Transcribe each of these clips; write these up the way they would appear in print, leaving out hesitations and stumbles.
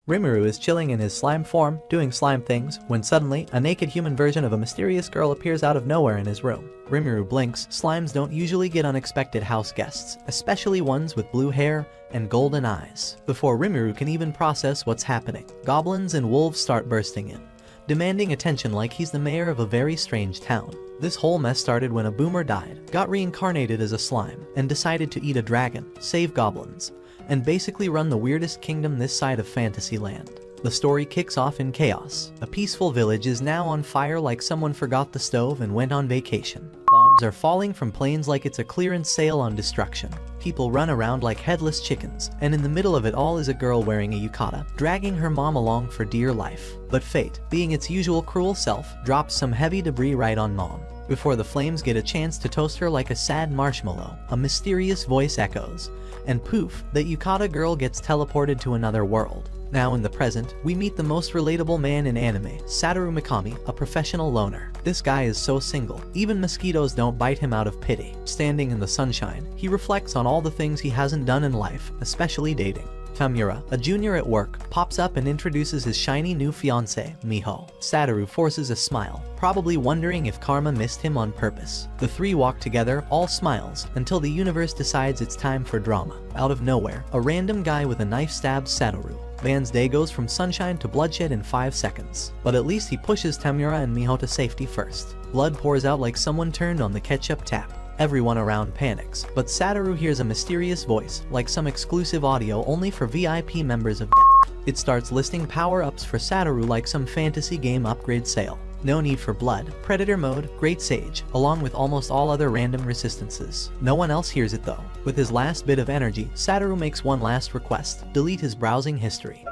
Rimuru is chilling in his slime form, doing slime things, when suddenly, a naked human version of a mysterious girl appears out of nowhere in his room. Rimuru blinks. Slimes don't usually get unexpected house guests, especially ones with blue hair and golden eyes. Before Rimuru can even process what's happening, goblins and wolves start bursting in, demanding attention like he's the mayor of a very strange town. This whole mess started when a boomer died, got reincarnated as a slime, and decided to eat a dragon, save goblins, and basically run the weirdest kingdom this side of Fantasyland. The story kicks off in chaos. A peaceful village is now on fire like someone forgot the stove and went on vacation. Bombs are falling from planes like it's a clearance sale on destruction. People run around like headless chickens, and in the middle of it all is a girl wearing a yukata, dragging her mom along for dear life. But fate, being its usual cruel self, drops some heavy debris right on mom. Before the flames get a chance to toast her like a sad marshmallow, a mysterious voice echoes, and poof, that yukata girl gets teleported to another world. Now in the present, we meet the most relatable man in anime, Satoru Mikami, a professional loner. This guy is so single, even mosquitoes don't bite him out of pity. Standing in the sunshine, he reflects on all the things he hasn't done in life, especially dating. Tamura, a junior at work, pops up and introduces his shiny new fiancée, Miho. Satoru forces a smile, probably wondering if karma missed him on purpose. The three walk together, all smiles, until the universe decides it's time for drama. Out of nowhere, a random guy with a knife stabs Satoru. Van's day goes from sunshine to bloodshed in 5 seconds. But at least he pushes Tamura and Miho to safety first. Blood pours out like someone turned on the ketchup tap. Everyone around panics, but Satoru hears a mysterious voice, like some exclusive audio only for VIP members of Death. It starts listing power-ups for Satoru like some fantasy game upgrade sale. No need for blood, predator mode, great sage, along with almost all other random resistances. No one else hears it though. With his last bit of energy, Satoru makes one last request: delete his browsing history.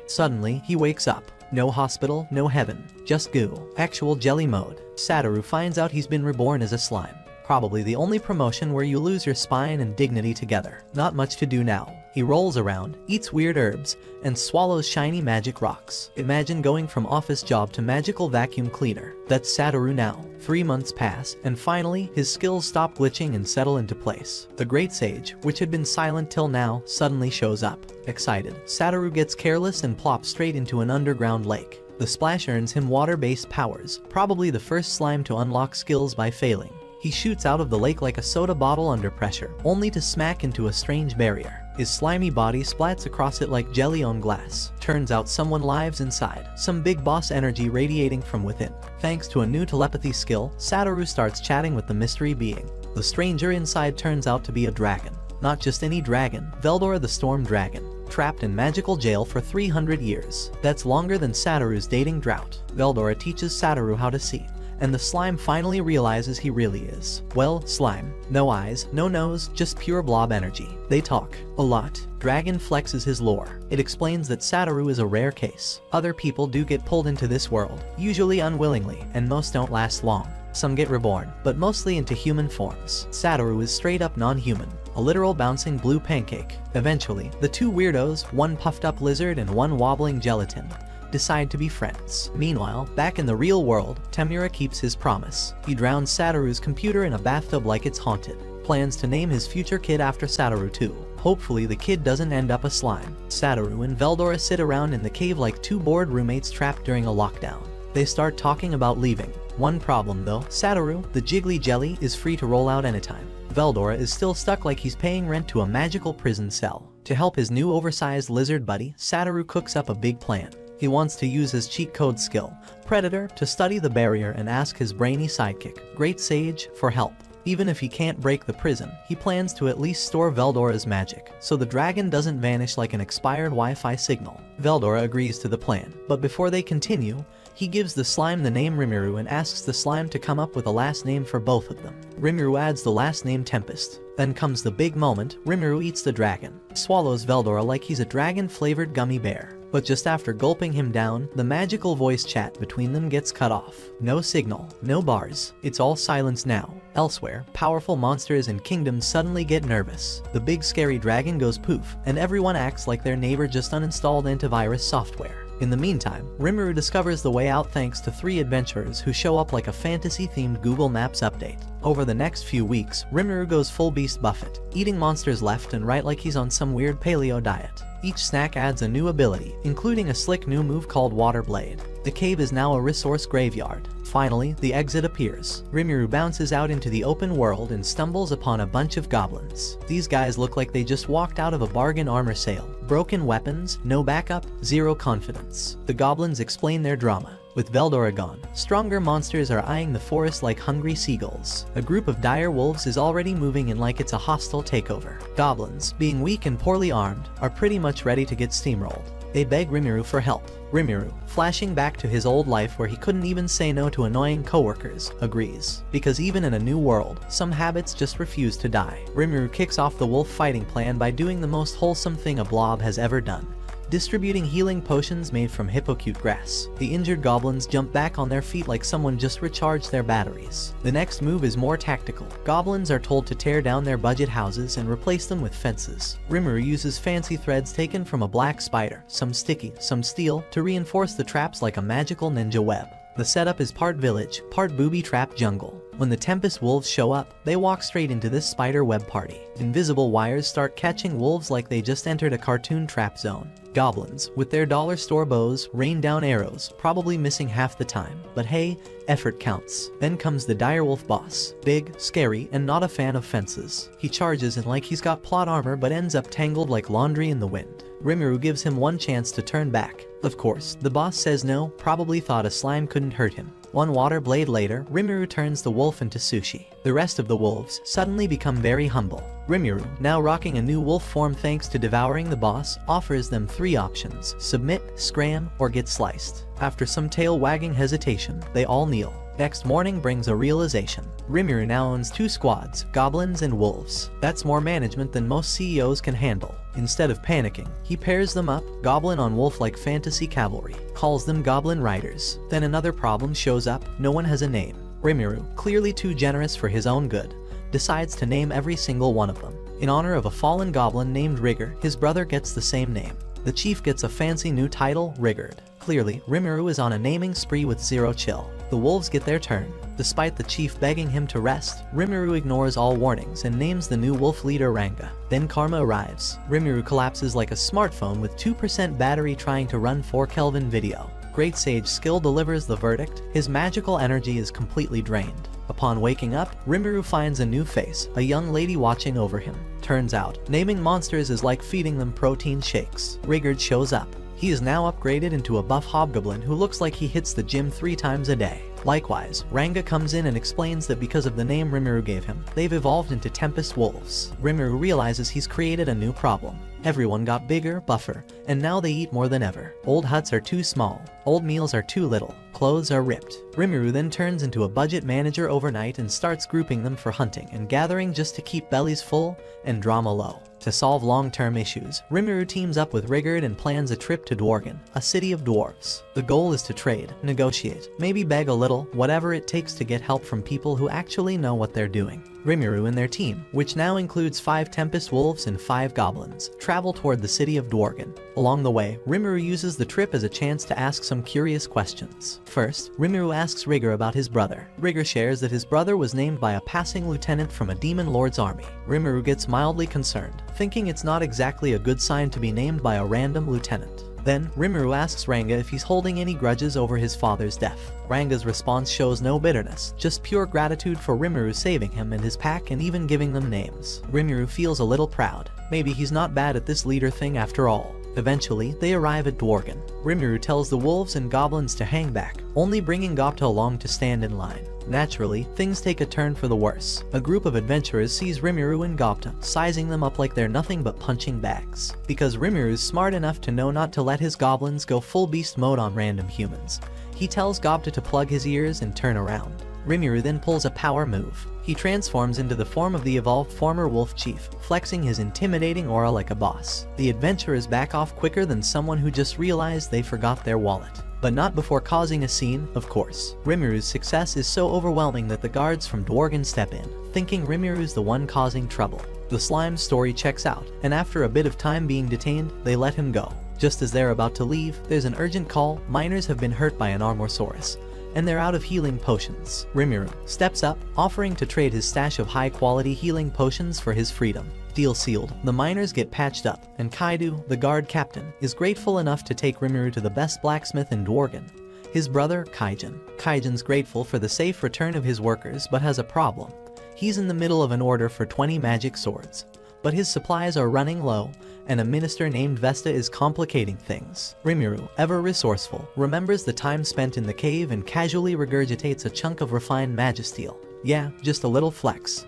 Suddenly, he wakes up. No hospital, no heaven, just goo. Actual jelly mode. Satoru finds out he's been reborn as a slime. Probably the only promotion where you lose your spine and dignity together. Not much to do now. He rolls around, eats weird herbs, and swallows shiny magic rocks. Imagine going from office job to magical vacuum cleaner. That's Satoru now. 3 months pass, and finally, his skills stop glitching and settle into place. The Great Sage, which had been silent till now, suddenly shows up. Excited, Satoru gets careless and plops straight into an underground lake. The splash earns him water-based powers, probably the first slime to unlock skills by failing. He shoots out of the lake like a soda bottle under pressure, only to smack into a strange barrier. His slimy body splats across it like jelly on glass. Turns out someone lives inside, some big boss energy radiating from within. Thanks to a new telepathy skill, Satoru starts chatting with the mystery being. The stranger inside turns out to be a dragon. Not just any dragon, Veldora the Storm Dragon, trapped in magical jail for 300 years. That's longer than Satoru's dating drought. Veldora teaches Satoru how to see, and the slime finally realizes he really is, well, slime. No eyes, no nose, just pure blob energy. They talk a lot. Dragon flexes his lore. It explains that Satoru is a rare case. Other people do get pulled into this world, usually unwillingly, and most don't last long. Some get reborn, but mostly into human forms. Satoru is straight up non-human, a literal bouncing blue pancake. Eventually, the two weirdos, one puffed up lizard and one wobbling gelatin, decide to be friends. Meanwhile, back in the real world, Tamura keeps his promise. He drowns Satoru's computer in a bathtub like it's haunted. Plans to name his future kid after Satoru too. Hopefully the kid doesn't end up a slime. Satoru and Veldora sit around in the cave like two bored roommates trapped during a lockdown. They start talking about leaving. One problem though, Satoru, the jiggly jelly, is free to roll out anytime. Veldora is still stuck like he's paying rent to a magical prison cell. To help his new oversized lizard buddy, Satoru cooks up a big plan. He wants to use his cheat code skill, Predator, to study the barrier and ask his brainy sidekick, Great Sage, for help. Even if he can't break the prison, he plans to at least store Veldora's magic, so the dragon doesn't vanish like an expired Wi-Fi signal. Veldora agrees to the plan, but before they continue, he gives the slime the name Rimuru and asks the slime to come up with a last name for both of them. Rimuru adds the last name Tempest. Then comes the big moment. Rimuru eats the dragon, swallows Veldora like he's a dragon-flavored gummy bear. But just after gulping him down, the magical voice chat between them gets cut off. No signal, no bars. It's all silence now. Elsewhere, powerful monsters and kingdoms suddenly get nervous. The big scary dragon goes poof, and everyone acts like their neighbor just uninstalled antivirus software. In the meantime, Rimuru discovers the way out thanks to 3 adventurers who show up like a fantasy-themed Google Maps update. Over the next few weeks, Rimuru goes full Beast Buffet, eating monsters left and right like he's on some weird paleo diet. Each snack adds a new ability, including a slick new move called Water Blade. The cave is now a resource graveyard. Finally, the exit appears. Rimuru bounces out into the open world and stumbles upon a bunch of goblins. These guys look like they just walked out of a bargain armor sale. Broken weapons, no backup, zero confidence. The goblins explain their drama. With Veldora gone, stronger monsters are eyeing the forest like hungry seagulls. A group of dire wolves is already moving in like it's a hostile takeover. Goblins, being weak and poorly armed, are pretty much ready to get steamrolled. They beg Rimuru for help. Rimuru, flashing back to his old life where he couldn't even say no to annoying coworkers, agrees. Because even in a new world, some habits just refuse to die. Rimuru kicks off the wolf fighting plan by doing the most wholesome thing a blob has ever done. Distributing healing potions made from hippocute grass. The injured goblins jump back on their feet like someone just recharged their batteries. The next move is more tactical. Goblins are told to tear down their budget houses and replace them with fences. Rimuru uses fancy threads taken from a black spider, some sticky, some steel, to reinforce the traps like a magical ninja web. The setup is part village, part booby trap jungle. When the Tempest wolves show up, they walk straight into this spider web party. Invisible wires start catching wolves like they just entered a cartoon trap zone. Goblins, with their dollar store bows, rain down arrows, probably missing half the time. But hey, effort counts. Then comes the direwolf boss. Big, scary, and not a fan of fences. He charges in like he's got plot armor but ends up tangled like laundry in the wind. Rimuru gives him one chance to turn back. Of course, the boss says no, probably thought a slime couldn't hurt him. One water blade later, Rimuru turns the wolf into sushi. The rest of the wolves suddenly become very humble. Rimuru, now rocking a new wolf form thanks to devouring the boss, offers them 3 options: submit, scram, or get sliced. After some tail-wagging hesitation, they all kneel. Next morning brings a realization. Rimuru now owns 2 squads, goblins and wolves. That's more management than most CEOs can handle. Instead of panicking, he pairs them up, goblin on wolf like fantasy cavalry, calls them goblin riders. Then another problem shows up, no one has a name. Rimuru, clearly too generous for his own good, decides to name every single one of them. In honor of a fallen goblin named Rigger, his brother gets the same name. The chief gets a fancy new title, Riggard. Clearly, Rimuru is on a naming spree with zero chill. The wolves get their turn. Despite the chief begging him to rest, Rimuru ignores all warnings and names the new wolf leader Ranga. Then Karma arrives. Rimuru collapses like a smartphone with 2% battery trying to run 4 Kelvin video. Great Sage skill delivers the verdict. His magical energy is completely drained. Upon waking up, Rimuru finds a new face, a young lady watching over him. Turns out, naming monsters is like feeding them protein shakes. Riggard shows up. He is now upgraded into a buff hobgoblin who looks like he hits the gym 3 times a day. Likewise, Ranga comes in and explains that because of the name Rimuru gave him, they've evolved into Tempest wolves. Rimuru realizes he's created a new problem. Everyone got bigger, buffer, and now they eat more than ever. Old huts are too small, old meals are too little, clothes are ripped. Rimuru then turns into a budget manager overnight and starts grouping them for hunting and gathering just to keep bellies full and drama low. To solve long-term issues, Rimuru teams up with Riggard and plans a trip to Dwargan, a city of dwarves. The goal is to trade, negotiate, maybe beg a little, whatever it takes to get help from people who actually know what they're doing. Rimuru and their team, which now includes 5 Tempest wolves and 5 goblins, travel toward the city of Dwargan. Along the way, Rimuru uses the trip as a chance to ask some curious questions. First, Rimuru asks Rigger about his brother. Rigger shares that his brother was named by a passing lieutenant from a demon lord's army. Rimuru gets mildly concerned, thinking it's not exactly a good sign to be named by a random lieutenant. Then, Rimuru asks Ranga if he's holding any grudges over his father's death. Ranga's response shows no bitterness, just pure gratitude for Rimuru saving him and his pack and even giving them names. Rimuru feels a little proud. Maybe he's not bad at this leader thing after all. Eventually, they arrive at Dwargan. Rimuru tells the wolves and goblins to hang back, only bringing Gopta along to stand in line. Naturally, things take a turn for the worse. A group of adventurers sees Rimuru and Gopta, sizing them up like they're nothing but punching bags. Because Rimuru's smart enough to know not to let his goblins go full beast mode on random humans, he tells Gopta to plug his ears and turn around. Rimuru then pulls a power move. He transforms into the form of the evolved former wolf chief, flexing his intimidating aura like a boss. The adventurers back off quicker than someone who just realized they forgot their wallet. But not before causing a scene, of course. Rimuru's success is so overwhelming that the guards from Dwargan step in, thinking Rimuru's the one causing trouble. The slime's story checks out, and after a bit of time being detained, they let him go. Just as they're about to leave, there's an urgent call. Miners have been hurt by an Armorsaurus, and they're out of healing potions. Rimuru steps up, offering to trade his stash of high-quality healing potions for his freedom. Deal sealed. The miners get patched up, and Kaidu, the guard captain, is grateful enough to take Rimuru to the best blacksmith in Dwargan, his brother Kijin. Kijin's grateful for the safe return of his workers but has a problem. He's in the middle of an order for 20 magic swords, but his supplies are running low, and a minister named Vesta is complicating things. Rimuru, ever resourceful, remembers the time spent in the cave and casually regurgitates a chunk of refined magisteel. Yeah, just a little flex.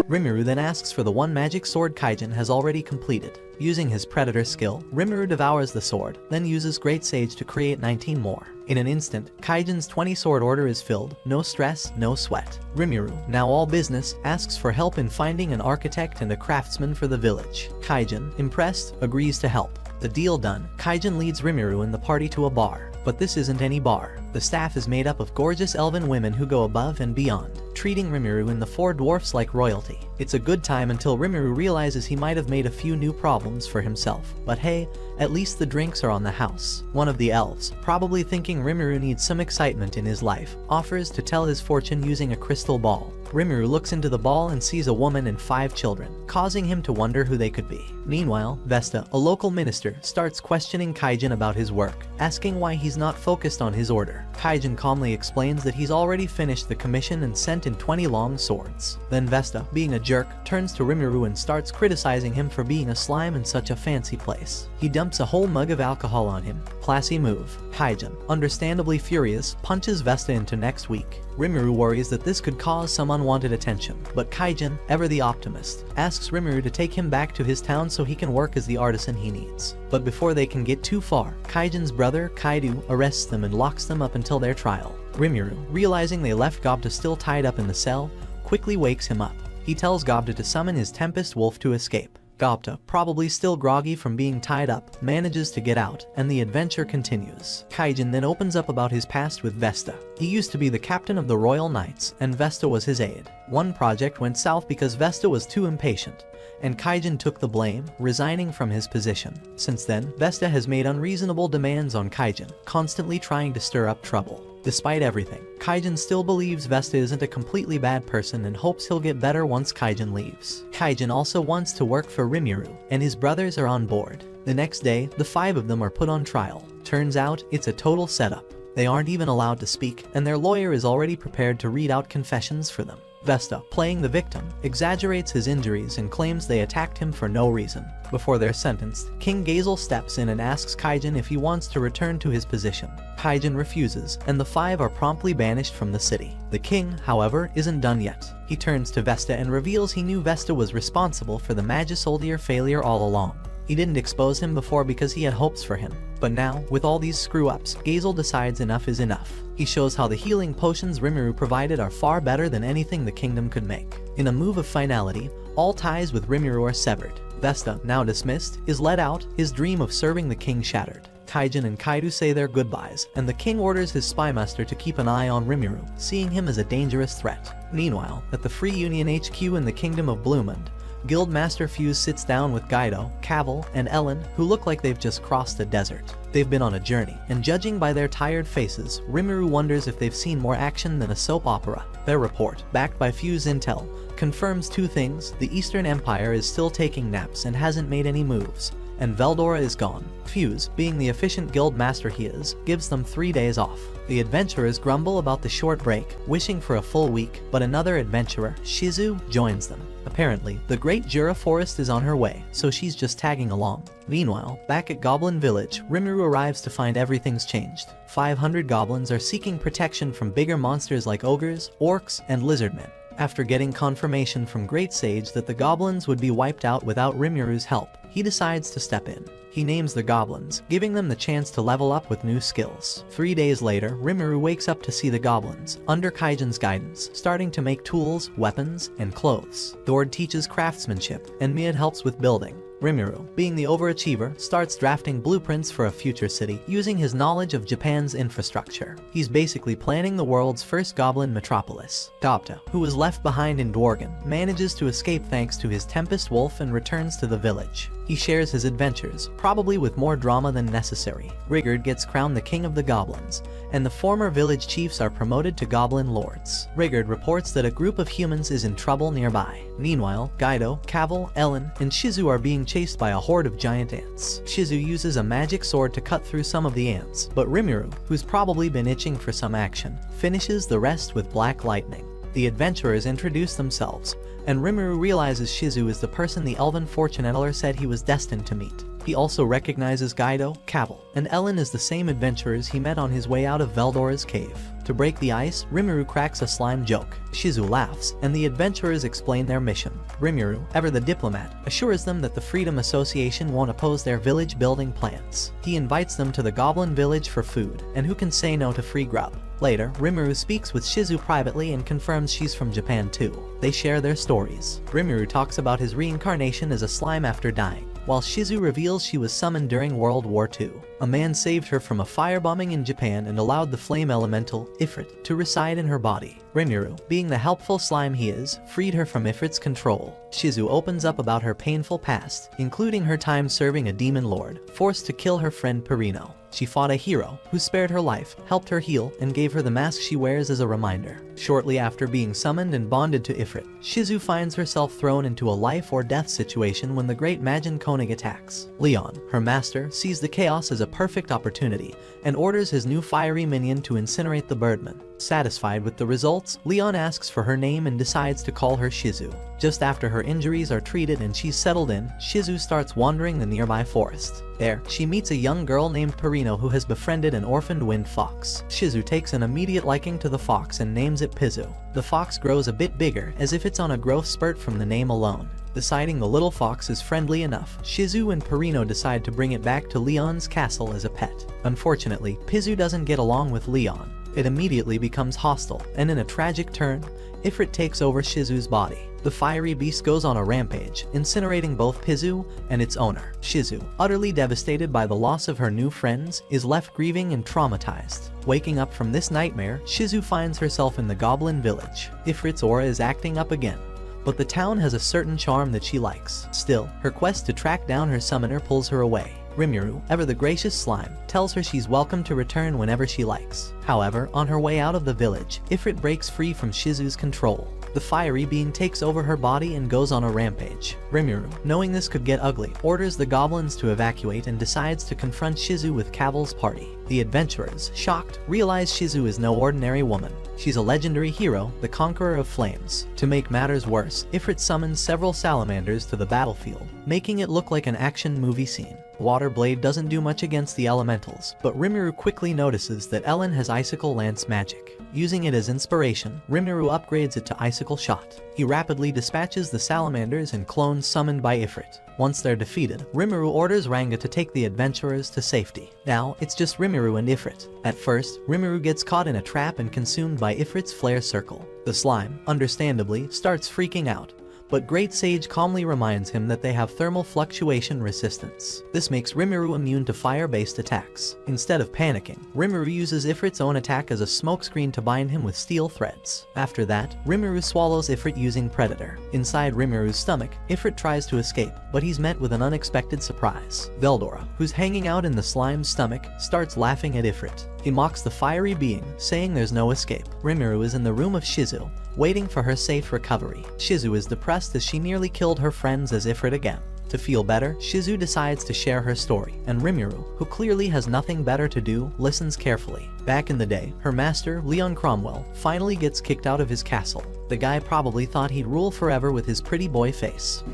Rimuru then asks for the one magic sword Kijin has already completed. Using his predator skill, Rimuru devours the sword, then uses Great Sage to create 19 more. In an instant, Kijin's 20 sword order is filled, no stress, no sweat. Rimuru, now all business, asks for help in finding an architect and a craftsman for the village. Kijin, impressed, agrees to help. The deal done, Kijin leads Rimuru and the party to a bar. But this isn't any bar. The staff is made up of gorgeous elven women who go above and beyond, treating Rimuru and the 4 dwarfs like royalty. It's a good time until Rimuru realizes he might have made a few new problems for himself. But hey, at least the drinks are on the house. One of the elves, probably thinking Rimuru needs some excitement in his life, offers to tell his fortune using a crystal ball. Rimuru looks into the ball and sees a woman and 5 children, causing him to wonder who they could be. Meanwhile, Vesta, a local minister, starts questioning Kijin about his work, asking why he's not focused on his order. Kijin calmly explains that he's already finished the commission and sent in 20 long swords. Then Vesta, being a jerk, turns to Rimuru and starts criticizing him for being a slime in such a fancy place. He dumps a whole mug of alcohol on him. Classy move. Kijin, understandably furious, punches Vesta into next week. Rimuru worries that this could cause some unwanted attention, but Kijin, ever the optimist, asks Rimuru to take him back to his town so he can work as the artisan he needs. But before they can get too far, Kijin's brother, Kaidu, arrests them and locks them up until their trial. Rimuru, realizing they left Gobta still tied up in the cell, quickly wakes him up. He tells Gobta to summon his Tempest Wolf to escape. Gobta, probably still groggy from being tied up, manages to get out, and the adventure continues. Kijin then opens up about his past with Vesta. He used to be the captain of the Royal Knights, and Vesta was his aide. One project went south because Vesta was too impatient, and Kijin took the blame, resigning from his position. Since then, Vesta has made unreasonable demands on Kijin, constantly trying to stir up trouble. Despite everything, Kijin still believes Vesta isn't a completely bad person and hopes he'll get better once Kijin leaves. Kijin also wants to work for Rimuru, and his brothers are on board. The next day, the 5 of them are put on trial. Turns out, it's a total setup. They aren't even allowed to speak, and their lawyer is already prepared to read out confessions for them. Vesta, playing the victim, exaggerates his injuries and claims they attacked him for no reason. Before they're sentenced, King Gazel steps in and asks Kijin if he wants to return to his position. Kijin refuses, and the 5 are promptly banished from the city. The king, however, isn't done yet. He turns to Vesta and reveals he knew Vesta was responsible for the Magisoldier failure all along. He didn't expose him before because he had hopes for him. But now, with all these screw-ups, Gazel decides enough is enough. He shows how the healing potions Rimuru provided are far better than anything the kingdom could make. In a move of finality, all ties with Rimuru are severed. Vesta, now dismissed, is let out, his dream of serving the king shattered. Kijin and Kaidu say their goodbyes, and the king orders his spymaster to keep an eye on Rimuru, seeing him as a dangerous threat. Meanwhile, at the Free Union HQ in the Kingdom of Bloomund, Guildmaster Fuse sits down with Guido, Cavil, and Ellen, who look like they've just crossed the desert. They've been on a journey, and judging by their tired faces, Rimuru wonders if they've seen more action than a soap opera. Their report, backed by Fuse intel, confirms 2 things: the Eastern Empire is still taking naps and hasn't made any moves, and Veldora is gone. Fuse, being the efficient guild master he is, gives them 3 days off. The adventurers grumble about the short break, wishing for a full week, but another adventurer, Shizu, joins them. Apparently, the Great Jura Forest is on her way, so she's just tagging along. Meanwhile, back at Goblin Village, Rimuru arrives to find everything's changed. 500 goblins are seeking protection from bigger monsters like ogres, orcs, and lizardmen. After getting confirmation from Great Sage that the goblins would be wiped out without Rimuru's help, he decides to step in. He names the goblins, giving them the chance to level up with new skills. 3 days later, Rimuru wakes up to see the goblins, under Kijin's guidance, starting to make tools, weapons, and clothes. Dord teaches craftsmanship, and Miad helps with building. Rimuru, being the overachiever, starts drafting blueprints for a future city using his knowledge of Japan's infrastructure. He's basically planning the world's first goblin metropolis. Dabta, who was left behind in Dwargan, manages to escape thanks to his Tempest wolf and returns to the village. He shares his adventures, probably with more drama than necessary. Rigurd gets crowned the king of the goblins, and the former village chiefs are promoted to goblin lords. Rigurd reports that a group of humans is in trouble nearby. Meanwhile, Gaido, Cavil, Ellen, and Shizu are being chased by a horde of giant ants. Shizu uses a magic sword to cut through some of the ants, but Rimuru, who's probably been itching for some action, finishes the rest with black lightning. The adventurers introduce themselves, and Rimuru realizes Shizu is the person the elven fortune teller said he was destined to meet. He also recognizes Gaido, Cavil, and Ellen as the same adventurers he met on his way out of Veldora's cave. To break the ice, Rimuru cracks a slime joke. Shizu laughs, and the adventurers explain their mission. Rimuru, ever the diplomat, assures them that the Freedom Association won't oppose their village building plans. He invites them to the Goblin village for food, and who can say no to free grub? Later, Rimuru speaks with Shizu privately and confirms she's from Japan too. They share their stories. Rimuru talks about his reincarnation as a slime after dying, while Shizu reveals she was summoned during World War II. A man saved her from a firebombing in Japan and allowed the flame elemental, Ifrit, to reside in her body. Rimuru, being the helpful slime he is, freed her from Ifrit's control. Shizu opens up about her painful past, including her time serving a demon lord, forced to kill her friend Perino. She fought a hero, who spared her life, helped her heal, and gave her the mask she wears as a reminder. Shortly after being summoned and bonded to Ifrit, Shizu finds herself thrown into a life or death situation when the great Majin Koenig attacks. Leon, her master, sees the chaos as a perfect opportunity, and orders his new fiery minion to incinerate the birdman. Satisfied with the results, Leon asks for her name and decides to call her Shizu. Just after her injuries are treated and she's settled in, Shizu starts wandering the nearby forest. There, she meets a young girl named Perino who has befriended an orphaned wind fox. Shizu takes an immediate liking to the fox and names it Pizu. The fox grows a bit bigger, as if it's on a growth spurt from the name alone. Deciding the little fox is friendly enough, Shizu and Perino decide to bring it back to Leon's castle as a pet. Unfortunately, Pizu doesn't get along with Leon. It immediately becomes hostile, and in a tragic turn, Ifrit takes over Shizu's body. The fiery beast goes on a rampage, incinerating both Pizu and its owner. Shizu, utterly devastated by the loss of her new friends, is left grieving and traumatized. Waking up from this nightmare, Shizu finds herself in the Goblin village. Ifrit's aura is acting up again, but the town has a certain charm that she likes. Still, her quest to track down her summoner pulls her away. Rimuru, ever the gracious slime, tells her she's welcome to return whenever she likes. However, on her way out of the village, Ifrit breaks free from Shizu's control. The fiery being takes over her body and goes on a rampage. Rimuru, knowing this could get ugly, orders the goblins to evacuate and decides to confront Shizu with Cavil's party. The adventurers, shocked, realize Shizu is no ordinary woman. She's a legendary hero, the Conqueror of Flames. To make matters worse, Ifrit summons several salamanders to the battlefield, making it look like an action movie scene. Water Blade doesn't do much against the elementals, but Rimuru quickly notices that Ellen has Icicle Lance magic. Using it as inspiration, Rimuru upgrades it to Icicle Shot. He rapidly dispatches the salamanders and clones summoned by Ifrit. Once they're defeated, Rimuru orders Ranga to take the adventurers to safety. Now, it's just Rimuru and Ifrit. At first, Rimuru gets caught in a trap and consumed by Ifrit's flare circle. The slime, understandably, starts freaking out, but Great Sage calmly reminds him that they have thermal fluctuation resistance. This makes Rimuru immune to fire-based attacks. Instead of panicking, Rimuru uses Ifrit's own attack as a smokescreen to bind him with steel threads. After that, Rimuru swallows Ifrit using Predator. Inside Rimuru's stomach, Ifrit tries to escape, but he's met with an unexpected surprise. Veldora, who's hanging out in the slime's stomach, starts laughing at Ifrit. He mocks the fiery being, saying there's no escape. Rimuru is in the room of Shizu, waiting for her safe recovery. Shizu is depressed as she nearly killed her friends as Ifrit again. To feel better, Shizu decides to share her story, and Rimuru, who clearly has nothing better to do, listens carefully. Back in the day, her master, Leon Cromwell, finally gets kicked out of his castle. The guy probably thought he'd rule forever with his pretty boy face.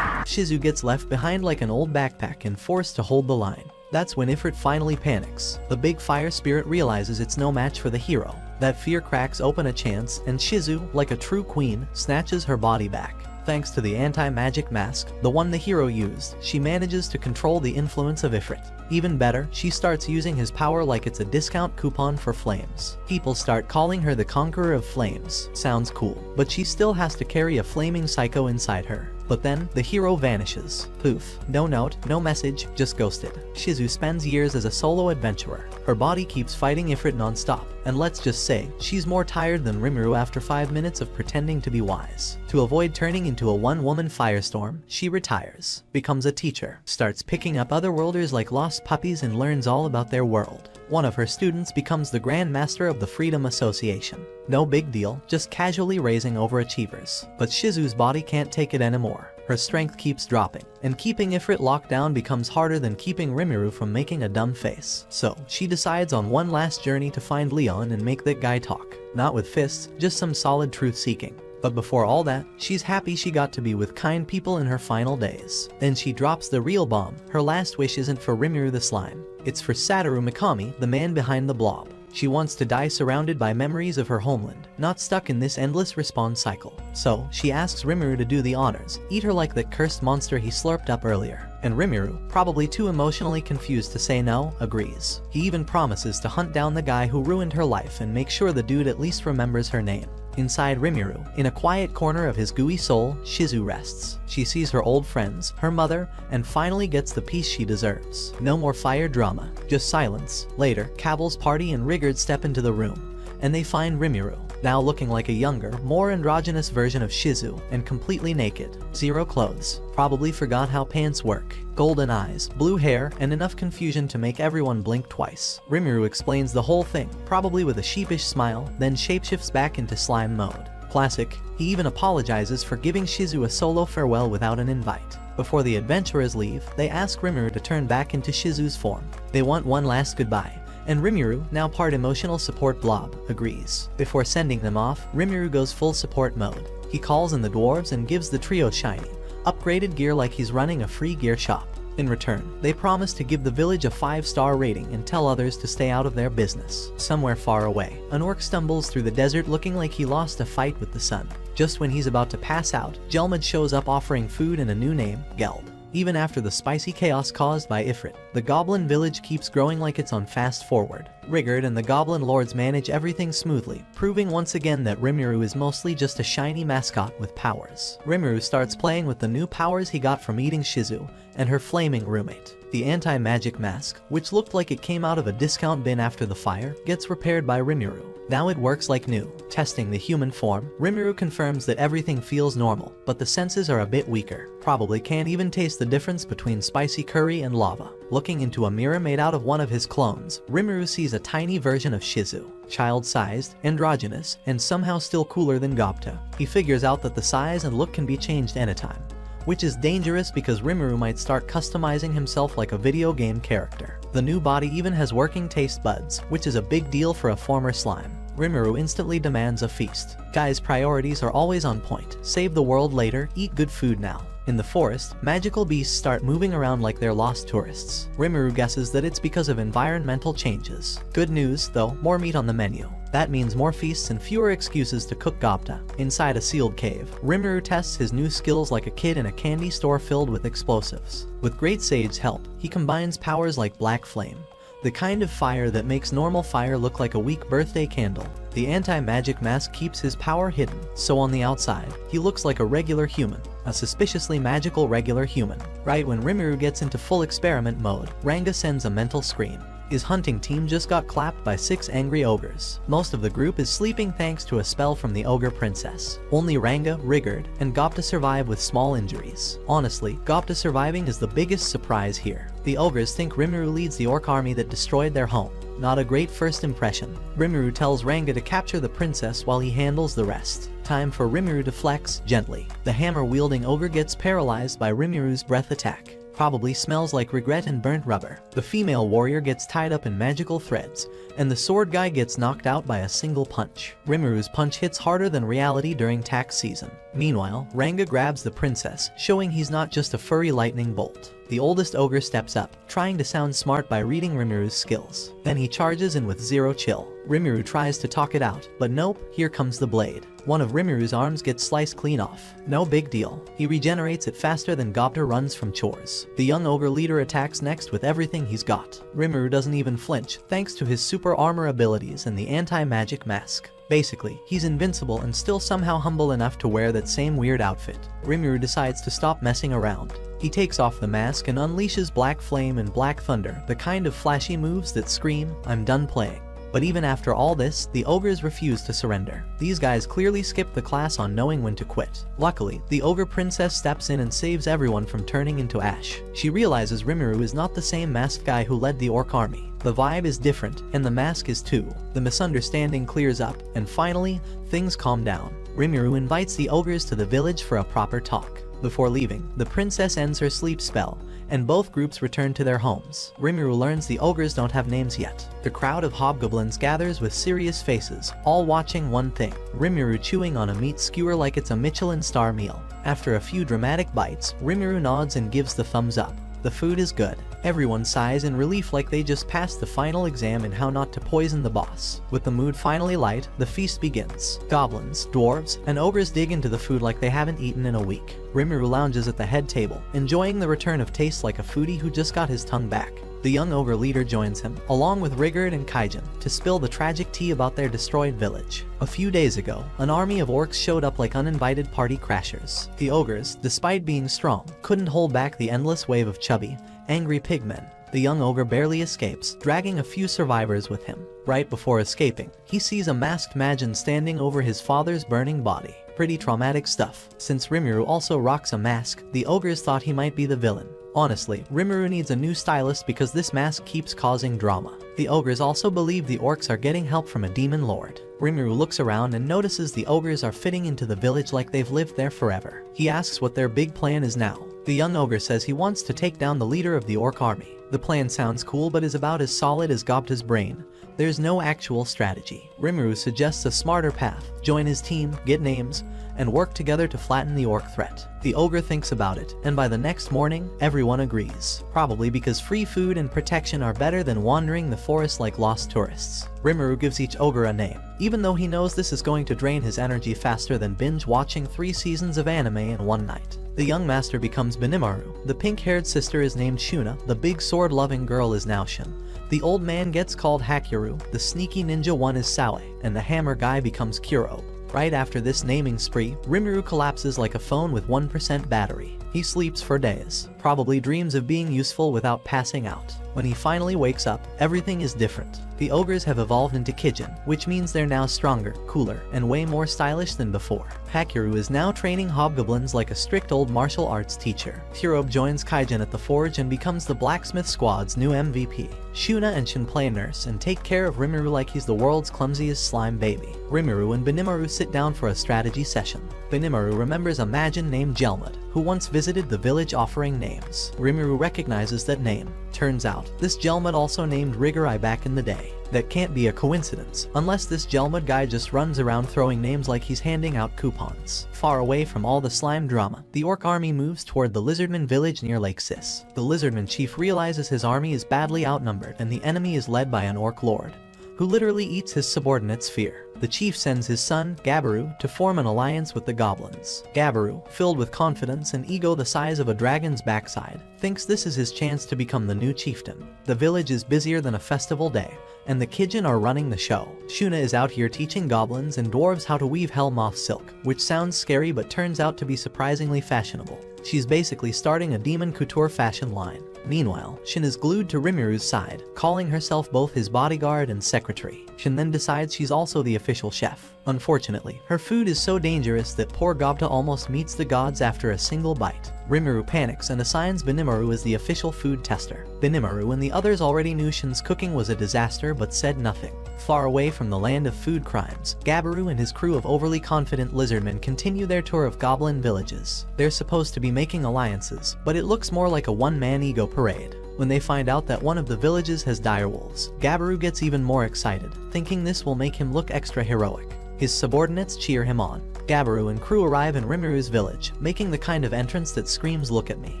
Shizu gets left behind like an old backpack and forced to hold the line. That's when Ifrit finally panics. The big fire spirit realizes it's no match for the hero. That fear cracks open a chance, and Shizu, like a true queen, snatches her body back. Thanks to the anti-magic mask, the one the hero used, she manages to control the influence of Ifrit. Even better, she starts using his power like it's a discount coupon for flames. People start calling her the Conqueror of Flames. Sounds cool, but she still has to carry a flaming psycho inside her. But then, the hero vanishes. Poof. No note, no message, just ghosted. Shizu spends years as a solo adventurer. Her body keeps fighting Ifrit non-stop, and let's just say, she's more tired than Rimuru after 5 minutes of pretending to be wise. To avoid turning into a one-woman firestorm, she retires, becomes a teacher, starts picking up otherworlders like lost puppies and learns all about their world. One of her students becomes the Grand Master of the Freedom Association. No big deal, just casually raising overachievers. But Shizu's body can't take it anymore. Her strength keeps dropping, and keeping Ifrit locked down becomes harder than keeping Rimuru from making a dumb face. So, she decides on one last journey to find Leon and make that guy talk. Not with fists, just some solid truth-seeking. But before all that, she's happy she got to be with kind people in her final days. Then she drops the real bomb. Her last wish isn't for Rimuru the slime. It's for Satoru Mikami, the man behind the blob. She wants to die surrounded by memories of her homeland, not stuck in this endless respawn cycle. So, she asks Rimuru to do the honors, eat her like that cursed monster he slurped up earlier. And Rimuru, probably too emotionally confused to say no, agrees. He even promises to hunt down the guy who ruined her life and make sure the dude at least remembers her name. Inside Rimuru, in a quiet corner of his gooey soul, Shizu rests. She sees her old friends, her mother, and finally gets the peace she deserves. No more fire drama, just silence. Later, Cabal's party and Rigard step into the room, and they find Rimuru, now looking like a younger, more androgynous version of Shizu, and completely naked. Zero clothes. Probably forgot how pants work. Golden eyes, blue hair, and enough confusion to make everyone blink twice. Rimuru explains the whole thing, probably with a sheepish smile, then shapeshifts back into slime mode. Classic. He even apologizes for giving Shizu a solo farewell without an invite. Before the adventurers leave, they ask Rimuru to turn back into Shizu's form. They want one last goodbye. And Rimuru, now part emotional support blob, agrees. Before sending them off, Rimuru goes full support mode. He calls in the dwarves and gives the trio shiny, upgraded gear like he's running a free gear shop. In return, they promise to give the village a 5-star rating and tell others to stay out of their business. Somewhere far away, an orc stumbles through the desert looking like he lost a fight with the sun. Just when he's about to pass out, Jelmad shows up offering food and a new name, Geld. Even after the spicy chaos caused by Ifrit, the goblin village keeps growing like it's on fast forward. Rigard and the goblin lords manage everything smoothly, proving once again that Rimuru is mostly just a shiny mascot with powers. Rimuru starts playing with the new powers he got from eating Shizu and her flaming roommate. The anti-magic mask, which looked like it came out of a discount bin after the fire, gets repaired by Rimuru. Now it works like new. Testing the human form, Rimuru confirms that everything feels normal, but the senses are a bit weaker. Probably can't even taste the difference between spicy curry and lava. Looking into a mirror made out of one of his clones, Rimuru sees a tiny version of Shizu. Child-sized, androgynous, and somehow still cooler than Gopta. He figures out that the size and look can be changed anytime, which is dangerous because Rimuru might start customizing himself like a video game character. The new body even has working taste buds, which is a big deal for a former slime. Rimuru instantly demands a feast. Guy's priorities are always on point. Save the world later, eat good food now. In the forest, magical beasts start moving around like they're lost tourists. Rimuru guesses that it's because of environmental changes. Good news, though, more meat on the menu. That means more feasts and fewer excuses to cook Gopta. Inside a sealed cave, Rimuru tests his new skills like a kid in a candy store filled with explosives. With Great Sage's help, he combines powers like Black Flame, the kind of fire that makes normal fire look like a weak birthday candle. The anti-magic mask keeps his power hidden, so on the outside, he looks like a regular human. A suspiciously magical regular human. Right when Rimuru gets into full experiment mode, Ranga sends a mental scream. His hunting team just got clapped by 6 angry ogres. Most of the group is sleeping thanks to a spell from the ogre princess. Only Ranga, Rigard, and Gopta survive with small injuries. Honestly, Gopta surviving is the biggest surprise here. The ogres think Rimuru leads the orc army that destroyed their home. Not a great first impression. Rimuru tells Ranga to capture the princess while he handles the rest. Time for Rimuru to flex, gently. The hammer-wielding ogre gets paralyzed by Rimuru's breath attack. Probably smells like regret and burnt rubber. The female warrior gets tied up in magical threads, and the sword guy gets knocked out by a single punch. Rimuru's punch hits harder than reality during tax season. Meanwhile, Ranga grabs the princess, showing he's not just a furry lightning bolt. The oldest ogre steps up, trying to sound smart by reading Rimuru's skills. Then he charges in with zero chill. Rimuru tries to talk it out, but nope, here comes the blade. One of Rimuru's arms gets sliced clean off. No big deal. He regenerates it faster than Gopta runs from chores. The young ogre leader attacks next with everything he's got. Rimuru doesn't even flinch, thanks to his super armor abilities and the anti-magic mask. Basically, he's invincible and still somehow humble enough to wear that same weird outfit. Rimuru decides to stop messing around. He takes off the mask and unleashes Black Flame and Black Thunder, the kind of flashy moves that scream, "I'm done playing." But even after all this, the ogres refuse to surrender. These guys clearly skip the class on knowing when to quit. Luckily, the ogre princess steps in and saves everyone from turning into ash. She realizes Rimuru is not the same masked guy who led the orc army. The vibe is different, and the mask is too. The misunderstanding clears up, and finally, things calm down. Rimuru invites the ogres to the village for a proper talk. Before leaving, the princess ends her sleep spell, and both groups return to their homes. Rimuru learns the ogres don't have names yet. The crowd of hobgoblins gathers with serious faces, all watching one thing: Rimuru chewing on a meat skewer like it's a Michelin star meal. After a few dramatic bites, Rimuru nods and gives the thumbs up. The food is good. Everyone sighs in relief like they just passed the final exam in how not to poison the boss. With the mood finally light, the feast begins. Goblins, dwarves, and ogres dig into the food like they haven't eaten in a week. Rimuru lounges at the head table, enjoying the return of taste like a foodie who just got his tongue back. The young ogre leader joins him, along with Rigurd and Kijin, to spill the tragic tea about their destroyed village. A few days ago, an army of orcs showed up like uninvited party crashers. The ogres, despite being strong, couldn't hold back the endless wave of chubby, angry pigmen. The young ogre barely escapes, dragging a few survivors with him. Right before escaping, he sees a masked Magin standing over his father's burning body. Pretty traumatic stuff. Since Rimuru also rocks a mask, the ogres thought he might be the villain. Honestly, Rimuru needs a new stylist because this mask keeps causing drama. The ogres also believe the orcs are getting help from a demon lord. Rimuru looks around and notices the ogres are fitting into the village like they've lived there forever. He asks what their big plan is now. The young ogre says he wants to take down the leader of the orc army. The plan sounds cool but is about as solid as Gobta's brain. There's no actual strategy. Rimuru suggests a smarter path: join his team, get names, and work together to flatten the orc threat. The ogre thinks about it, and by the next morning, everyone agrees. Probably because free food and protection are better than wandering the forest like lost tourists. Rimuru gives each ogre a name, even though he knows this is going to drain his energy faster than binge watching 3 seasons of anime in one night. The young master becomes Benimaru. The pink-haired sister is named Shuna. The big sword-loving girl is now Shin. The old man gets called Hakyuru. The sneaky ninja one is Sawe, and the hammer guy becomes Kuro. Right after this naming spree, Rimuru collapses like a phone with 1% battery. He sleeps for days, probably dreams of being useful without passing out. When he finally wakes up, everything is different. The ogres have evolved into Kijin, which means they're now stronger, cooler, and way more stylish than before. Hakyuru is now training hobgoblins like a strict old martial arts teacher. Kurobe joins Kijin at the forge and becomes the blacksmith squad's new MVP. Shuna and Shin play nurse and take care of Rimuru like he's the world's clumsiest slime baby. Rimuru and Benimaru sit down for a strategy session. Benimaru remembers a Magin named Jelmud, who once visited the village offering names. Rimuru recognizes that name. Turns out, this Jelmud also named Rigurai back in the day. That can't be a coincidence, unless this Jelmud guy just runs around throwing names like he's handing out coupons. Far away from all the slime drama, the orc army moves toward the lizardmen village near Lake Sis. The lizardman chief realizes his army is badly outnumbered and the enemy is led by an Orc Lord, who literally eats his subordinates' fear. The chief sends his son, Gabaru, to form an alliance with the Goblins. Gabaru, filled with confidence and ego the size of a dragon's backside, thinks this is his chance to become the new chieftain. The village is busier than a festival day, and the Kijin are running the show. Shuna is out here teaching goblins and dwarves how to weave hellmoth silk, which sounds scary but turns out to be surprisingly fashionable. She's basically starting a demon couture fashion line. Meanwhile, Shin is glued to Rimuru's side, calling herself both his bodyguard and secretary. Shin then decides she's also the official chef. Unfortunately, her food is so dangerous that poor Gobta almost meets the gods after a single bite. Rimuru panics and assigns Benimaru as the official food tester. Benimaru and the others already knew Shin's cooking was a disaster but said nothing. Far away from the land of food crimes, Gabaru and his crew of overly confident lizardmen continue their tour of goblin villages. They're supposed to be making alliances, but it looks more like a one-man ego parade. When they find out that one of the villages has direwolves, Gabaru gets even more excited, thinking this will make him look extra heroic. His subordinates cheer him on. Gabaru and crew arrive in Rimuru's village, making the kind of entrance that screams, "Look at me."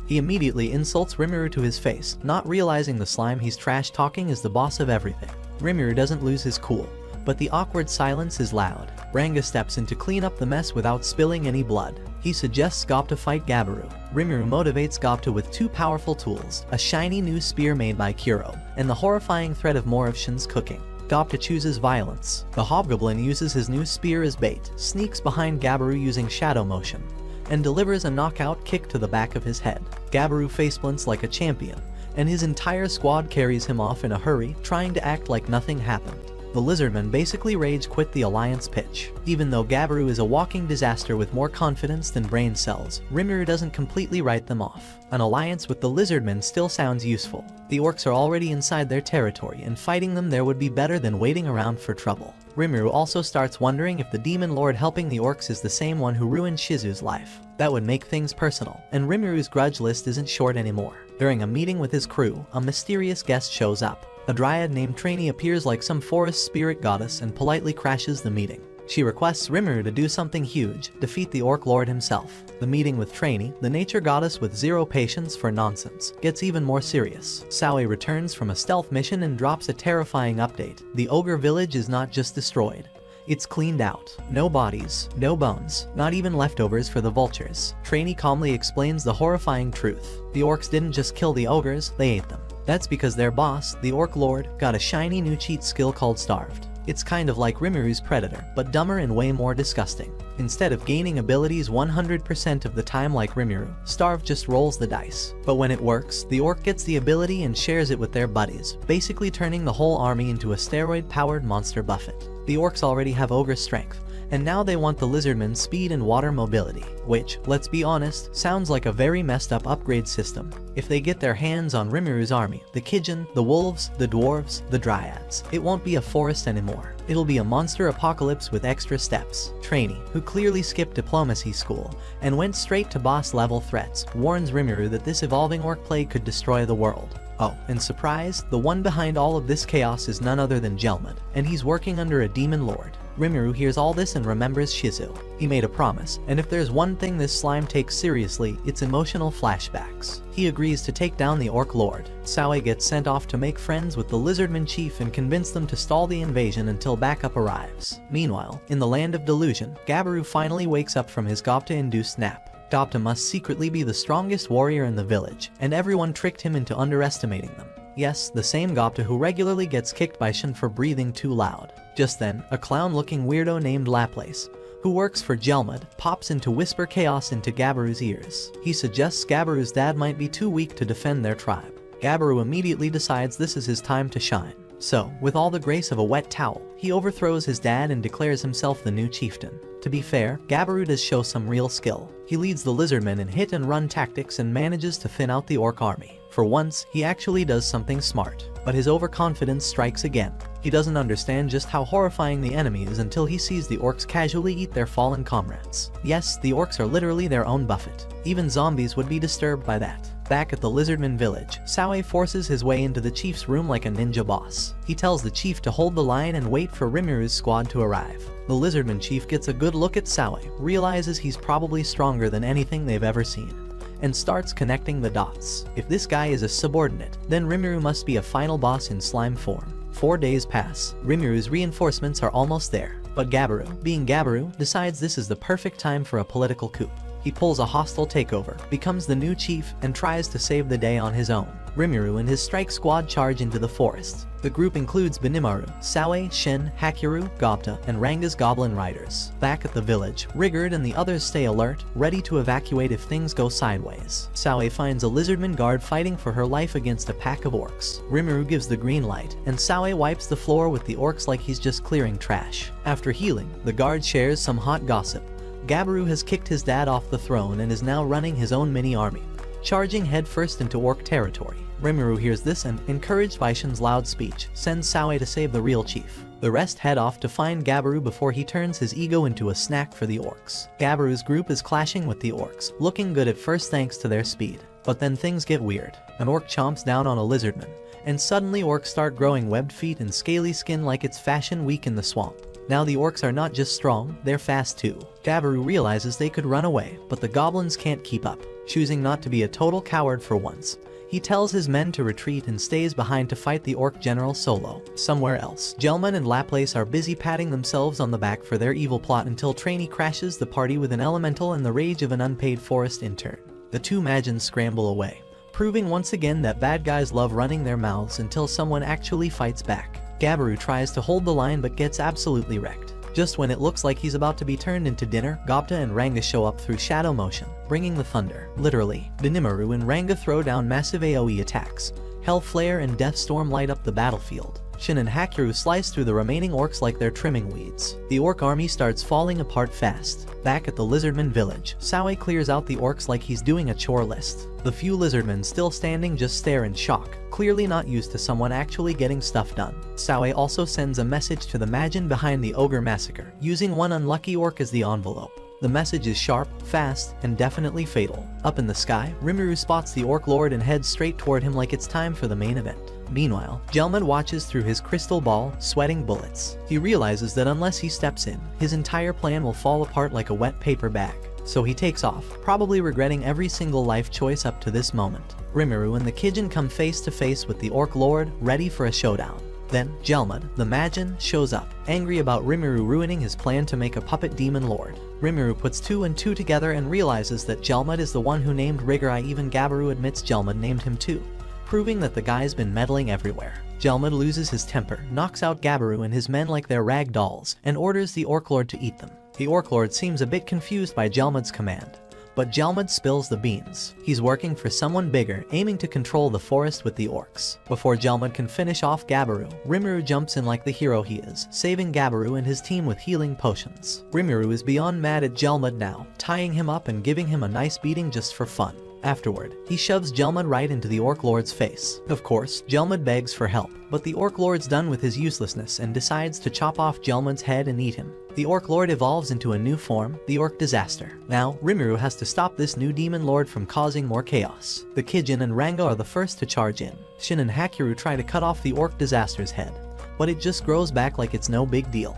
He immediately insults Rimuru to his face, not realizing the slime he's trash-talking is the boss of everything. Rimuru doesn't lose his cool, but the awkward silence is loud. Ranga steps in to clean up the mess without spilling any blood. He suggests Gobta fight Gabaru. Rimuru motivates Gobta with 2 powerful tools, a shiny new spear made by Kuro, and the horrifying threat of more of Shin's cooking. Gopta chooses violence. The hobgoblin uses his new spear as bait, sneaks behind Gabaru using shadow motion, and delivers a knockout kick to the back of his head. Gabaru faceplants like a champion, and his entire squad carries him off in a hurry, trying to act like nothing happened. The lizardmen basically rage quit the alliance pitch. Even though Gabaru is a walking disaster with more confidence than brain cells, Rimuru doesn't completely write them off. An alliance with the lizardmen still sounds useful. The orcs are already inside their territory, and fighting them there would be better than waiting around for trouble. Rimuru also starts wondering if the demon lord helping the orcs is the same one who ruined Shizu's life. That would make things personal, and Rimuru's grudge list isn't short anymore. During a meeting with his crew, a mysterious guest shows up. A dryad named Trainee appears like some forest spirit goddess and politely crashes the meeting. She requests Rimuru to do something huge, defeat the Orc Lord himself. The meeting with Trainee, the nature goddess with zero patience for nonsense, gets even more serious. Sawe returns from a stealth mission and drops a terrifying update. The ogre village is not just destroyed, it's cleaned out. No bodies, no bones, not even leftovers for the vultures. Trainee calmly explains the horrifying truth. The orcs didn't just kill the ogres, they ate them. That's because their boss, the Orc Lord, got a shiny new cheat skill called Starved. It's kind of like Rimuru's Predator, but dumber and way more disgusting. Instead of gaining abilities 100% of the time like Rimuru, Starved just rolls the dice. But when it works, the orc gets the ability and shares it with their buddies, basically turning the whole army into a steroid-powered monster buffet. The orcs already have ogre strength, and now they want the lizardmen's speed and water mobility, which, let's be honest, sounds like a very messed up upgrade system. If they get their hands on Rimuru's army, the Kijin, the wolves, the dwarves, the dryads, it won't be a forest anymore. It'll be a monster apocalypse with extra steps. Trainee, who clearly skipped diplomacy school and went straight to boss level threats, warns Rimuru that this evolving orc plague could destroy the world. Oh, and surprise, the one behind all of this chaos is none other than Gelmud, and he's working under a demon lord. Rimuru hears all this and remembers Shizu. He made a promise, and if there's one thing this slime takes seriously, it's emotional flashbacks. He agrees to take down the Orc Lord. Sawe gets sent off to make friends with the Lizardman chief and convince them to stall the invasion until backup arrives. Meanwhile, in the land of delusion, Gabaru finally wakes up from his Gopta-induced nap. Gopta must secretly be the strongest warrior in the village, and everyone tricked him into underestimating them. Yes, the same Gopta who regularly gets kicked by Shin for breathing too loud. Just then, a clown-looking weirdo named Laplace, who works for Gelmud, pops in to whisper chaos into Gabaru's ears. He suggests Gabaru's dad might be too weak to defend their tribe. Gabaru immediately decides this is his time to shine. So, with all the grace of a wet towel, he overthrows his dad and declares himself the new chieftain. To be fair, Gabaru does show some real skill. He leads the lizardmen in hit-and-run tactics and manages to thin out the orc army. For once, he actually does something smart. But his overconfidence strikes again. He doesn't understand just how horrifying the enemy is until he sees the orcs casually eat their fallen comrades. Yes, the orcs are literally their own buffet. Even zombies would be disturbed by that. Back at the Lizardman village, Sawe forces his way into the chief's room like a ninja boss. He tells the chief to hold the line and wait for Rimuru's squad to arrive. The Lizardman chief gets a good look at Sawe, realizes he's probably stronger than anything they've ever seen, and starts connecting the dots. If this guy is a subordinate, then Rimuru must be a final boss in slime form. 4 days pass. Rimuru's reinforcements are almost there, but Gabaru, being Gabaru, decides this is the perfect time for a political coup. He pulls a hostile takeover, becomes the new chief, and tries to save the day on his own. Rimuru and his strike squad charge into the forest. The group includes Benimaru, Sawe, Shin, Hakiru, Gopta, and Ranga's goblin riders. Back at the village, Rigurd and the others stay alert, ready to evacuate if things go sideways. Sawe finds a lizardman guard fighting for her life against a pack of orcs. Rimuru gives the green light, and Sawe wipes the floor with the orcs like he's just clearing trash. After healing, the guard shares some hot gossip. Gabaru has kicked his dad off the throne and is now running his own mini-army, charging headfirst into orc territory. Rimuru hears this and, encouraged by Shin's loud speech, sends Sawe to save the real chief. The rest head off to find Gabaru before he turns his ego into a snack for the orcs. Gabaru's group is clashing with the orcs, looking good at first thanks to their speed. But then things get weird. An orc chomps down on a lizardman, and suddenly orcs start growing webbed feet and scaly skin like it's fashion week in the swamp. Now the orcs are not just strong, they're fast too. Gabaru realizes they could run away, but the goblins can't keep up. Choosing not to be a total coward for once, he tells his men to retreat and stays behind to fight the orc general solo. Somewhere else, Gelmud and Laplace are busy patting themselves on the back for their evil plot until Trainee crashes the party with an elemental and the rage of an unpaid forest intern. The two Magians scramble away, proving once again that bad guys love running their mouths until someone actually fights back. Gabaru tries to hold the line but gets absolutely wrecked. Just when it looks like he's about to be turned into dinner, Gobta and Ranga show up through shadow motion, bringing the thunder. Literally, Benimaru and Ranga throw down massive AoE attacks. Hellflare and Deathstorm light up the battlefield. Shin and Hakiru slice through the remaining orcs like they're trimming weeds. The orc army starts falling apart fast. Back at the lizardmen village, Sawe clears out the orcs like he's doing a chore list. The few lizardmen still standing just stare in shock, clearly not used to someone actually getting stuff done. Sawe also sends a message to the Majin behind the ogre massacre, using one unlucky orc as the envelope. The message is sharp, fast, and definitely fatal. Up in the sky, Rimuru spots the Orc Lord and heads straight toward him like it's time for the main event. Meanwhile, Gelmud watches through his crystal ball, sweating bullets. He realizes that unless he steps in, his entire plan will fall apart like a wet paper bag. So he takes off, probably regretting every single life choice up to this moment. Rimuru and the Kijin come face to face with the Orc Lord, ready for a showdown. Then, Gelmud, the Majin, shows up, angry about Rimuru ruining his plan to make a puppet demon lord. Rimuru puts 2 and 2 together and realizes that Gelmud is the one who named Rigorai. Even Gabaru admits Gelmud named him too, proving that the guy's been meddling everywhere. Gelmud loses his temper, knocks out Gabaru and his men like they're rag dolls, and orders the Orc Lord to eat them. The Orc Lord seems a bit confused by Gelmud's command, but Gelmud spills the beans. He's working for someone bigger, aiming to control the forest with the orcs. Before Gelmud can finish off Gabaru, Rimuru jumps in like the hero he is, saving Gabaru and his team with healing potions. Rimuru is beyond mad at Gelmud now, tying him up and giving him a nice beating just for fun. Afterward, he shoves Gelmud right into the Orc Lord's face. Of course, Gelmud begs for help, but the Orc Lord's done with his uselessness and decides to chop off Gelmud's head and eat him. The Orc Lord evolves into a new form, the Orc Disaster. Now, Rimuru has to stop this new demon lord from causing more chaos. The Kijin and Ranga are the first to charge in. Shin and Hakiru try to cut off the Orc Disaster's head, but it just grows back like it's no big deal.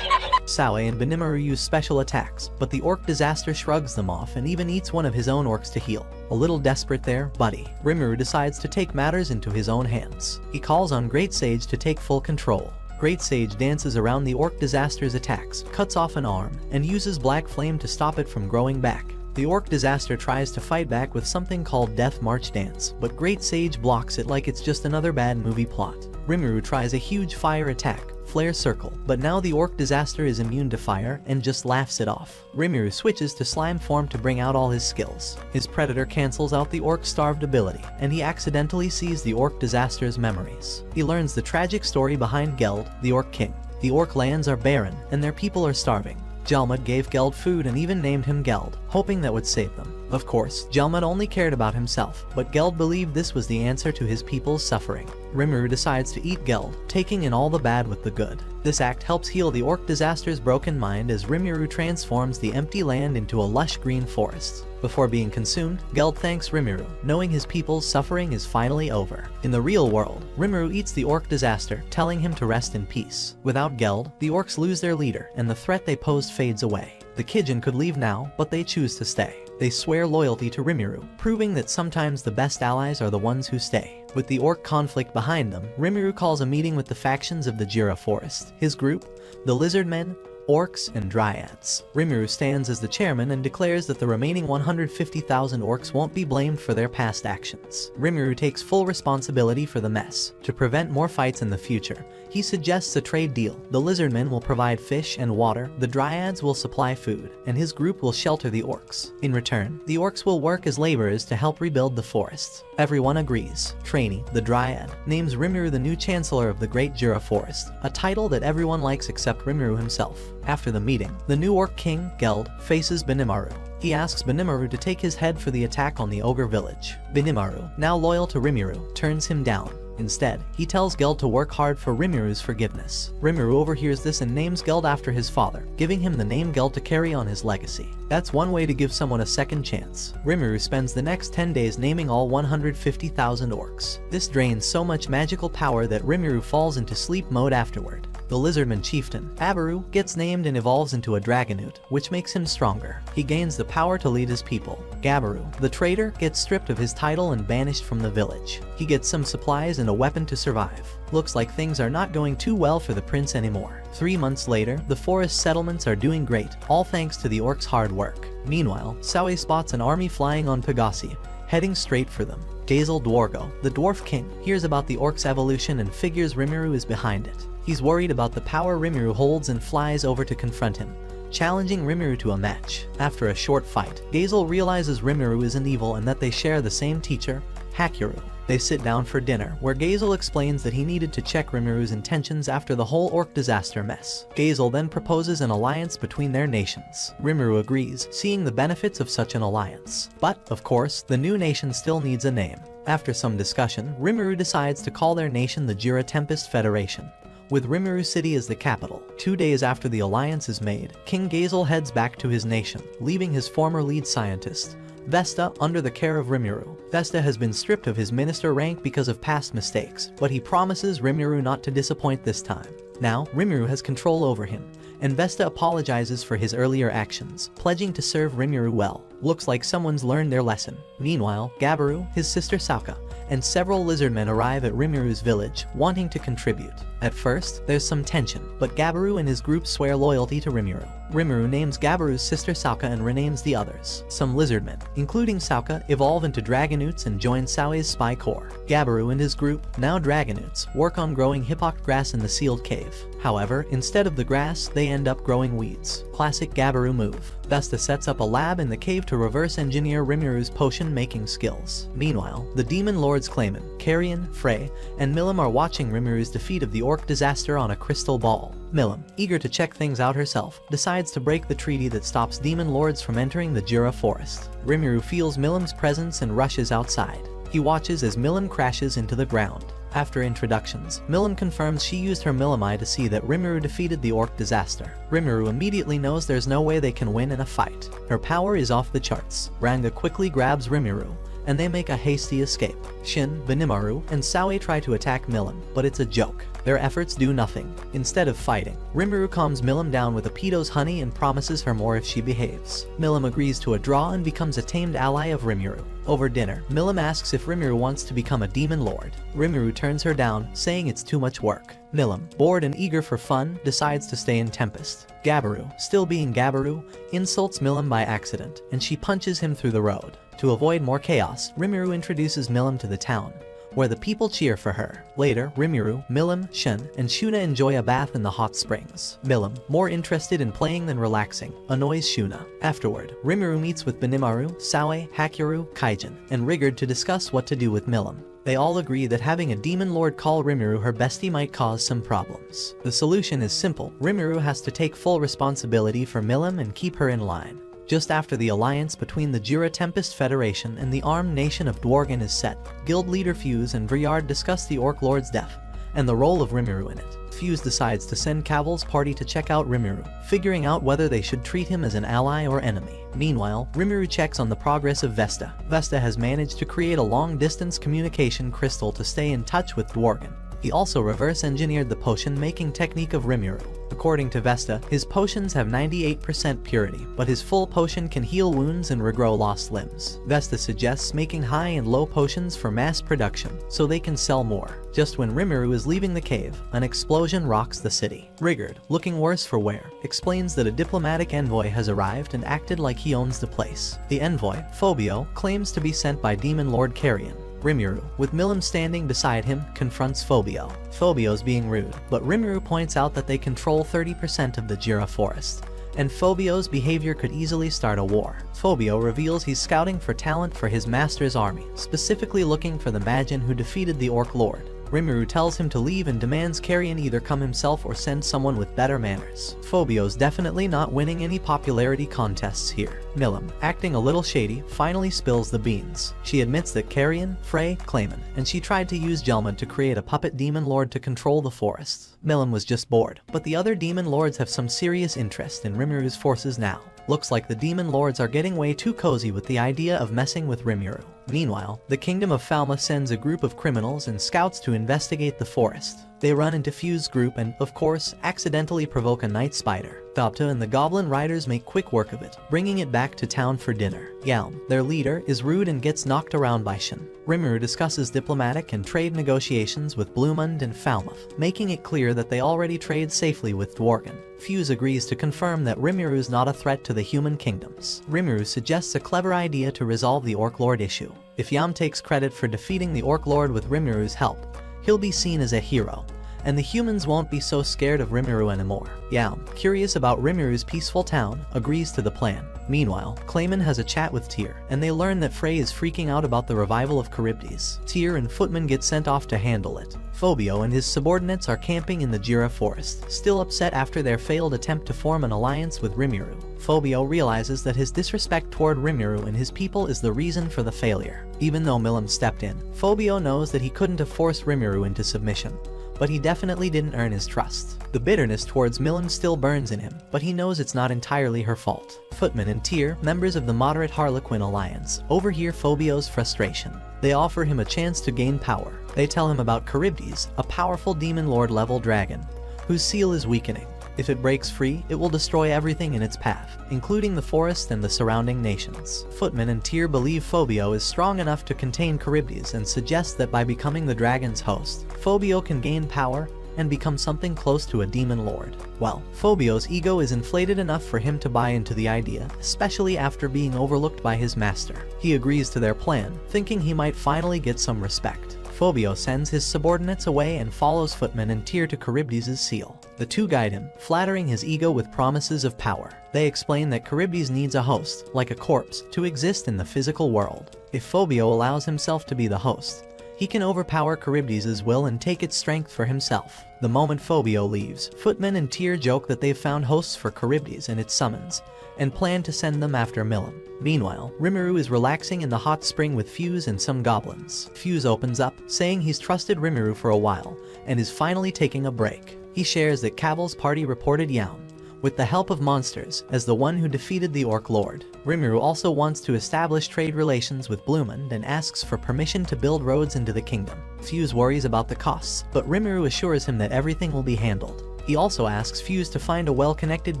Sawe and Benimaru use special attacks, but the Orc Disaster shrugs them off and even eats one of his own orcs to heal. A little desperate there, buddy. Rimuru decides to take matters into his own hands. He calls on Great Sage to take full control. Great Sage dances around the Orc Disaster's attacks, cuts off an arm, and uses Black Flame to stop it from growing back. The Orc Disaster tries to fight back with something called Death March Dance, but Great Sage blocks it like it's just another bad movie plot. Rimuru tries a huge fire attack, Flare Circle, but now the Orc Disaster is immune to fire and just laughs it off. Rimuru switches to slime form to bring out all his skills. His Predator cancels out the Orc's starved ability, and he accidentally sees the Orc Disaster's memories. He learns the tragic story behind Geld, the Orc King. The Orc lands are barren, and their people are starving. Gelmud gave Geld food and even named him Geld, hoping that would save them. Of course, Gelmud only cared about himself, but Geld believed this was the answer to his people's suffering. Rimuru decides to eat Geld, taking in all the bad with the good. This act helps heal the Orc Disaster's broken mind as Rimuru transforms the empty land into a lush green forest. Before being consumed, Geld thanks Rimuru, knowing his people's suffering is finally over. In the real world, Rimuru eats the Orc Disaster, telling him to rest in peace. Without Geld, the orcs lose their leader, and the threat they posed fades away. The Kijin could leave now, but they choose to stay. They swear loyalty to Rimuru, proving that sometimes the best allies are the ones who stay. With the orc conflict behind them, Rimuru calls a meeting with the factions of the Jira Forest. His group, the Lizardmen, Orcs, and Dryads. Rimuru stands as the chairman and declares that the remaining 150,000 orcs won't be blamed for their past actions. Rimuru takes full responsibility for the mess. To prevent more fights in the future, he suggests a trade deal. The Lizardmen will provide fish and water, the Dryads will supply food, and his group will shelter the orcs. In return, the orcs will work as laborers to help rebuild the forests. Everyone agrees. Trainee, the Dryad, names Rimuru the new Chancellor of the Great Jira Forest, a title that everyone likes except Rimuru himself. After the meeting, the new Orc King, Geld, faces Benimaru. He asks Benimaru to take his head for the attack on the ogre village. Benimaru, now loyal to Rimuru, turns him down. Instead, he tells Geld to work hard for Rimuru's forgiveness. Rimuru overhears this and names Geld after his father, giving him the name Geld to carry on his legacy. That's one way to give someone a second chance. Rimuru spends the next 10 days naming all 150,000 orcs. This drains so much magical power that Rimuru falls into sleep mode afterward. The Lizardman chieftain, Abaru, gets named and evolves into a Dragonute, which makes him stronger. He gains the power to lead his people. Gabaru, the traitor, gets stripped of his title and banished from the village. He gets some supplies and a weapon to survive. Looks like things are not going too well for the prince anymore. 3 months later, the forest settlements are doing great, all thanks to the orcs' hard work. Meanwhile, Sawe spots an army flying on Pegasi, heading straight for them. Gazel Dwargo, the dwarf king, hears about the orc's evolution and figures Rimuru is behind it. He's worried about the power Rimuru holds and flies over to confront him, challenging Rimuru to a match. After a short fight, Gazel realizes Rimuru isn't evil and that they share the same teacher, Hakiru. They sit down for dinner, where Gazel explains that he needed to check Rimuru's intentions after the whole orc disaster mess. Gazel then proposes an alliance between their nations. Rimuru agrees, seeing the benefits of such an alliance. But, of course, the new nation still needs a name. After some discussion, Rimuru decides to call their nation the Tempest Federation, with Rimuru City as the capital. 2 days after the alliance is made, King Gazel heads back to his nation, leaving his former lead scientist, Vesta, under the care of Rimuru. Vesta has been stripped of his minister rank because of past mistakes, but he promises Rimuru not to disappoint this time. Now, Rimuru has control over him, and Vesta apologizes for his earlier actions, pledging to serve Rimuru well. Looks like someone's learned their lesson. Meanwhile, Gabaru, his sister Sauka, and several lizardmen arrive at Rimuru's village, wanting to contribute. At first, there's some tension, but Gabaru and his group swear loyalty to Rimuru. Rimuru names Gabaru's sister Sauka and renames the others. Some lizardmen, including Sauka, evolve into dragonoots and join Saue's spy corps. Gabaru and his group, now dragonoots, work on growing hippocrate grass in the sealed cave. However, instead of the grass, they end up growing weeds. Classic Gabaru move. Vesta sets up a lab in the cave to reverse engineer Rimuru's potion-making skills. Meanwhile, the demon lords Clayman, Carrion, Frey, and Milim are watching Rimuru's defeat of the orc disaster on a crystal ball. Milim, eager to check things out herself, decides to break the treaty that stops demon lords from entering the Jura forest. Rimuru feels Milim's presence and rushes outside. He watches as Milim crashes into the ground. After introductions, Milim confirms she used her Milimi to see that Rimuru defeated the orc disaster. Rimuru immediately knows there's no way they can win in a fight. Her power is off the charts. Ranga quickly grabs Rimuru, and they make a hasty escape. Shin, Benimaru, and Saue try to attack Milim, but it's a joke. Their efforts do nothing. Instead of fighting, Rimuru calms Milim down with a Pedo's honey and promises her more if she behaves. Milim agrees to a draw and becomes a tamed ally of Rimuru. Over dinner, Milim asks if Rimuru wants to become a demon lord. Rimuru turns her down, saying it's too much work. Milim, bored and eager for fun, decides to stay in Tempest. Gabaru, still being Gabaru, insults Milim by accident, and she punches him through the road. To avoid more chaos, Rimuru introduces Milim to the town, where the people cheer for her. Later, Rimuru, Milim, Shin, and Shuna enjoy a bath in the hot springs. Milim, more interested in playing than relaxing, annoys Shuna. Afterward, Rimuru meets with Benimaru, Saue, Hakiru, Kijin, and Rigard to discuss what to do with Milim. They all agree that having a demon lord call Rimuru her bestie might cause some problems. The solution is simple. Rimuru has to take full responsibility for Milim and keep her in line. Just after the alliance between the Tempest Federation and the armed nation of Dwargan is set, guild leader Fuse and Vriard discuss the Orc Lord's death, and the role of Rimuru in it. Fuse decides to send Caval's party to check out Rimuru, figuring out whether they should treat him as an ally or enemy. Meanwhile, Rimuru checks on the progress of Vesta. Vesta has managed to create a long-distance communication crystal to stay in touch with Dwargan. He also reverse-engineered the potion-making technique of Rimuru. According to Vesta, his potions have 98% purity, but his full potion can heal wounds and regrow lost limbs. Vesta suggests making high and low potions for mass production, so they can sell more. Just when Rimuru is leaving the cave, an explosion rocks the city. Rigard, looking worse for wear, explains that a diplomatic envoy has arrived and acted like he owns the place. The envoy, Phobio, claims to be sent by Demon Lord Carrion. Rimuru, with Milim standing beside him, confronts Phobio. Phobio's being rude, but Rimuru points out that they control 30% of the Jura forest, and Phobio's behavior could easily start a war. Phobio reveals he's scouting for talent for his master's army, specifically looking for the Magin who defeated the Orc Lord. Rimuru tells him to leave and demands Carrion either come himself or send someone with better manners. Phobio's definitely not winning any popularity contests here. Milim, acting a little shady, finally spills the beans. She admits that Carrion, Frey, Clayman, and she tried to use Jelmud to create a puppet demon lord to control the forests. Milim was just bored, but the other demon lords have some serious interest in Rimuru's forces now. Looks like the demon lords are getting way too cozy with the idea of messing with Rimuru. Meanwhile, the Kingdom of Falma sends a group of criminals and scouts to investigate the forest. They run into Fuse's group and, of course, accidentally provoke a night spider. Thabta and the Goblin riders make quick work of it, bringing it back to town for dinner. Yalm, their leader, is rude and gets knocked around by Shin. Rimuru discusses diplomatic and trade negotiations with Blumund and Falmouth, making it clear that they already trade safely with Dwargan. Fuse agrees to confirm that Rimuru is not a threat to the human kingdoms. Rimuru suggests a clever idea to resolve the Orc Lord issue. If Yam takes credit for defeating the Orc Lord with Rimuru's help, he'll be seen as a hero, and the humans won't be so scared of Rimuru anymore. Yam, curious about Rimuru's peaceful town, agrees to the plan. Meanwhile, Clayman has a chat with Tyr, and they learn that Frey is freaking out about the revival of Charybdis. Tyr and Footman get sent off to handle it. Phobio and his subordinates are camping in the Jira forest, still upset after their failed attempt to form an alliance with Rimuru. Phobio realizes that his disrespect toward Rimuru and his people is the reason for the failure. Even though Milim stepped in, Phobio knows that he couldn't have forced Rimuru into submission, but he definitely didn't earn his trust. The bitterness towards Milim still burns in him, but he knows it's not entirely her fault. Footman and Tyr, members of the moderate Harlequin alliance, overhear Phobio's frustration. They offer him a chance to gain power. They tell him about Charybdis, a powerful demon lord level dragon, whose seal is weakening. If it breaks free, it will destroy everything in its path, including the forest and the surrounding nations. Footman and Tyr believe Phobio is strong enough to contain Charybdis and suggest that by becoming the dragon's host, Phobio can gain power and become something close to a demon lord. Well, Phobio's ego is inflated enough for him to buy into the idea, especially after being overlooked by his master. He agrees to their plan, thinking he might finally get some respect. Phobio sends his subordinates away and follows Footman and Tyr to Charybdis' seal. The two guide him, flattering his ego with promises of power. They explain that Charybdis needs a host, like a corpse, to exist in the physical world. If Phobio allows himself to be the host, he can overpower Charybdis' will and take its strength for himself. The moment Phobio leaves, Footman and Tyr joke that they've found hosts for Charybdis and its summons, and plan to send them after Milim. Meanwhile, Rimuru is relaxing in the hot spring with Fuse and some goblins. Fuse opens up, saying he's trusted Rimuru for a while, and is finally taking a break. He shares that Caval's party reported Yaun, with the help of monsters, as the one who defeated the Orc Lord. Rimuru also wants to establish trade relations with Blumund and asks for permission to build roads into the kingdom. Fuse worries about the costs, but Rimuru assures him that everything will be handled. He also asks Fuse to find a well-connected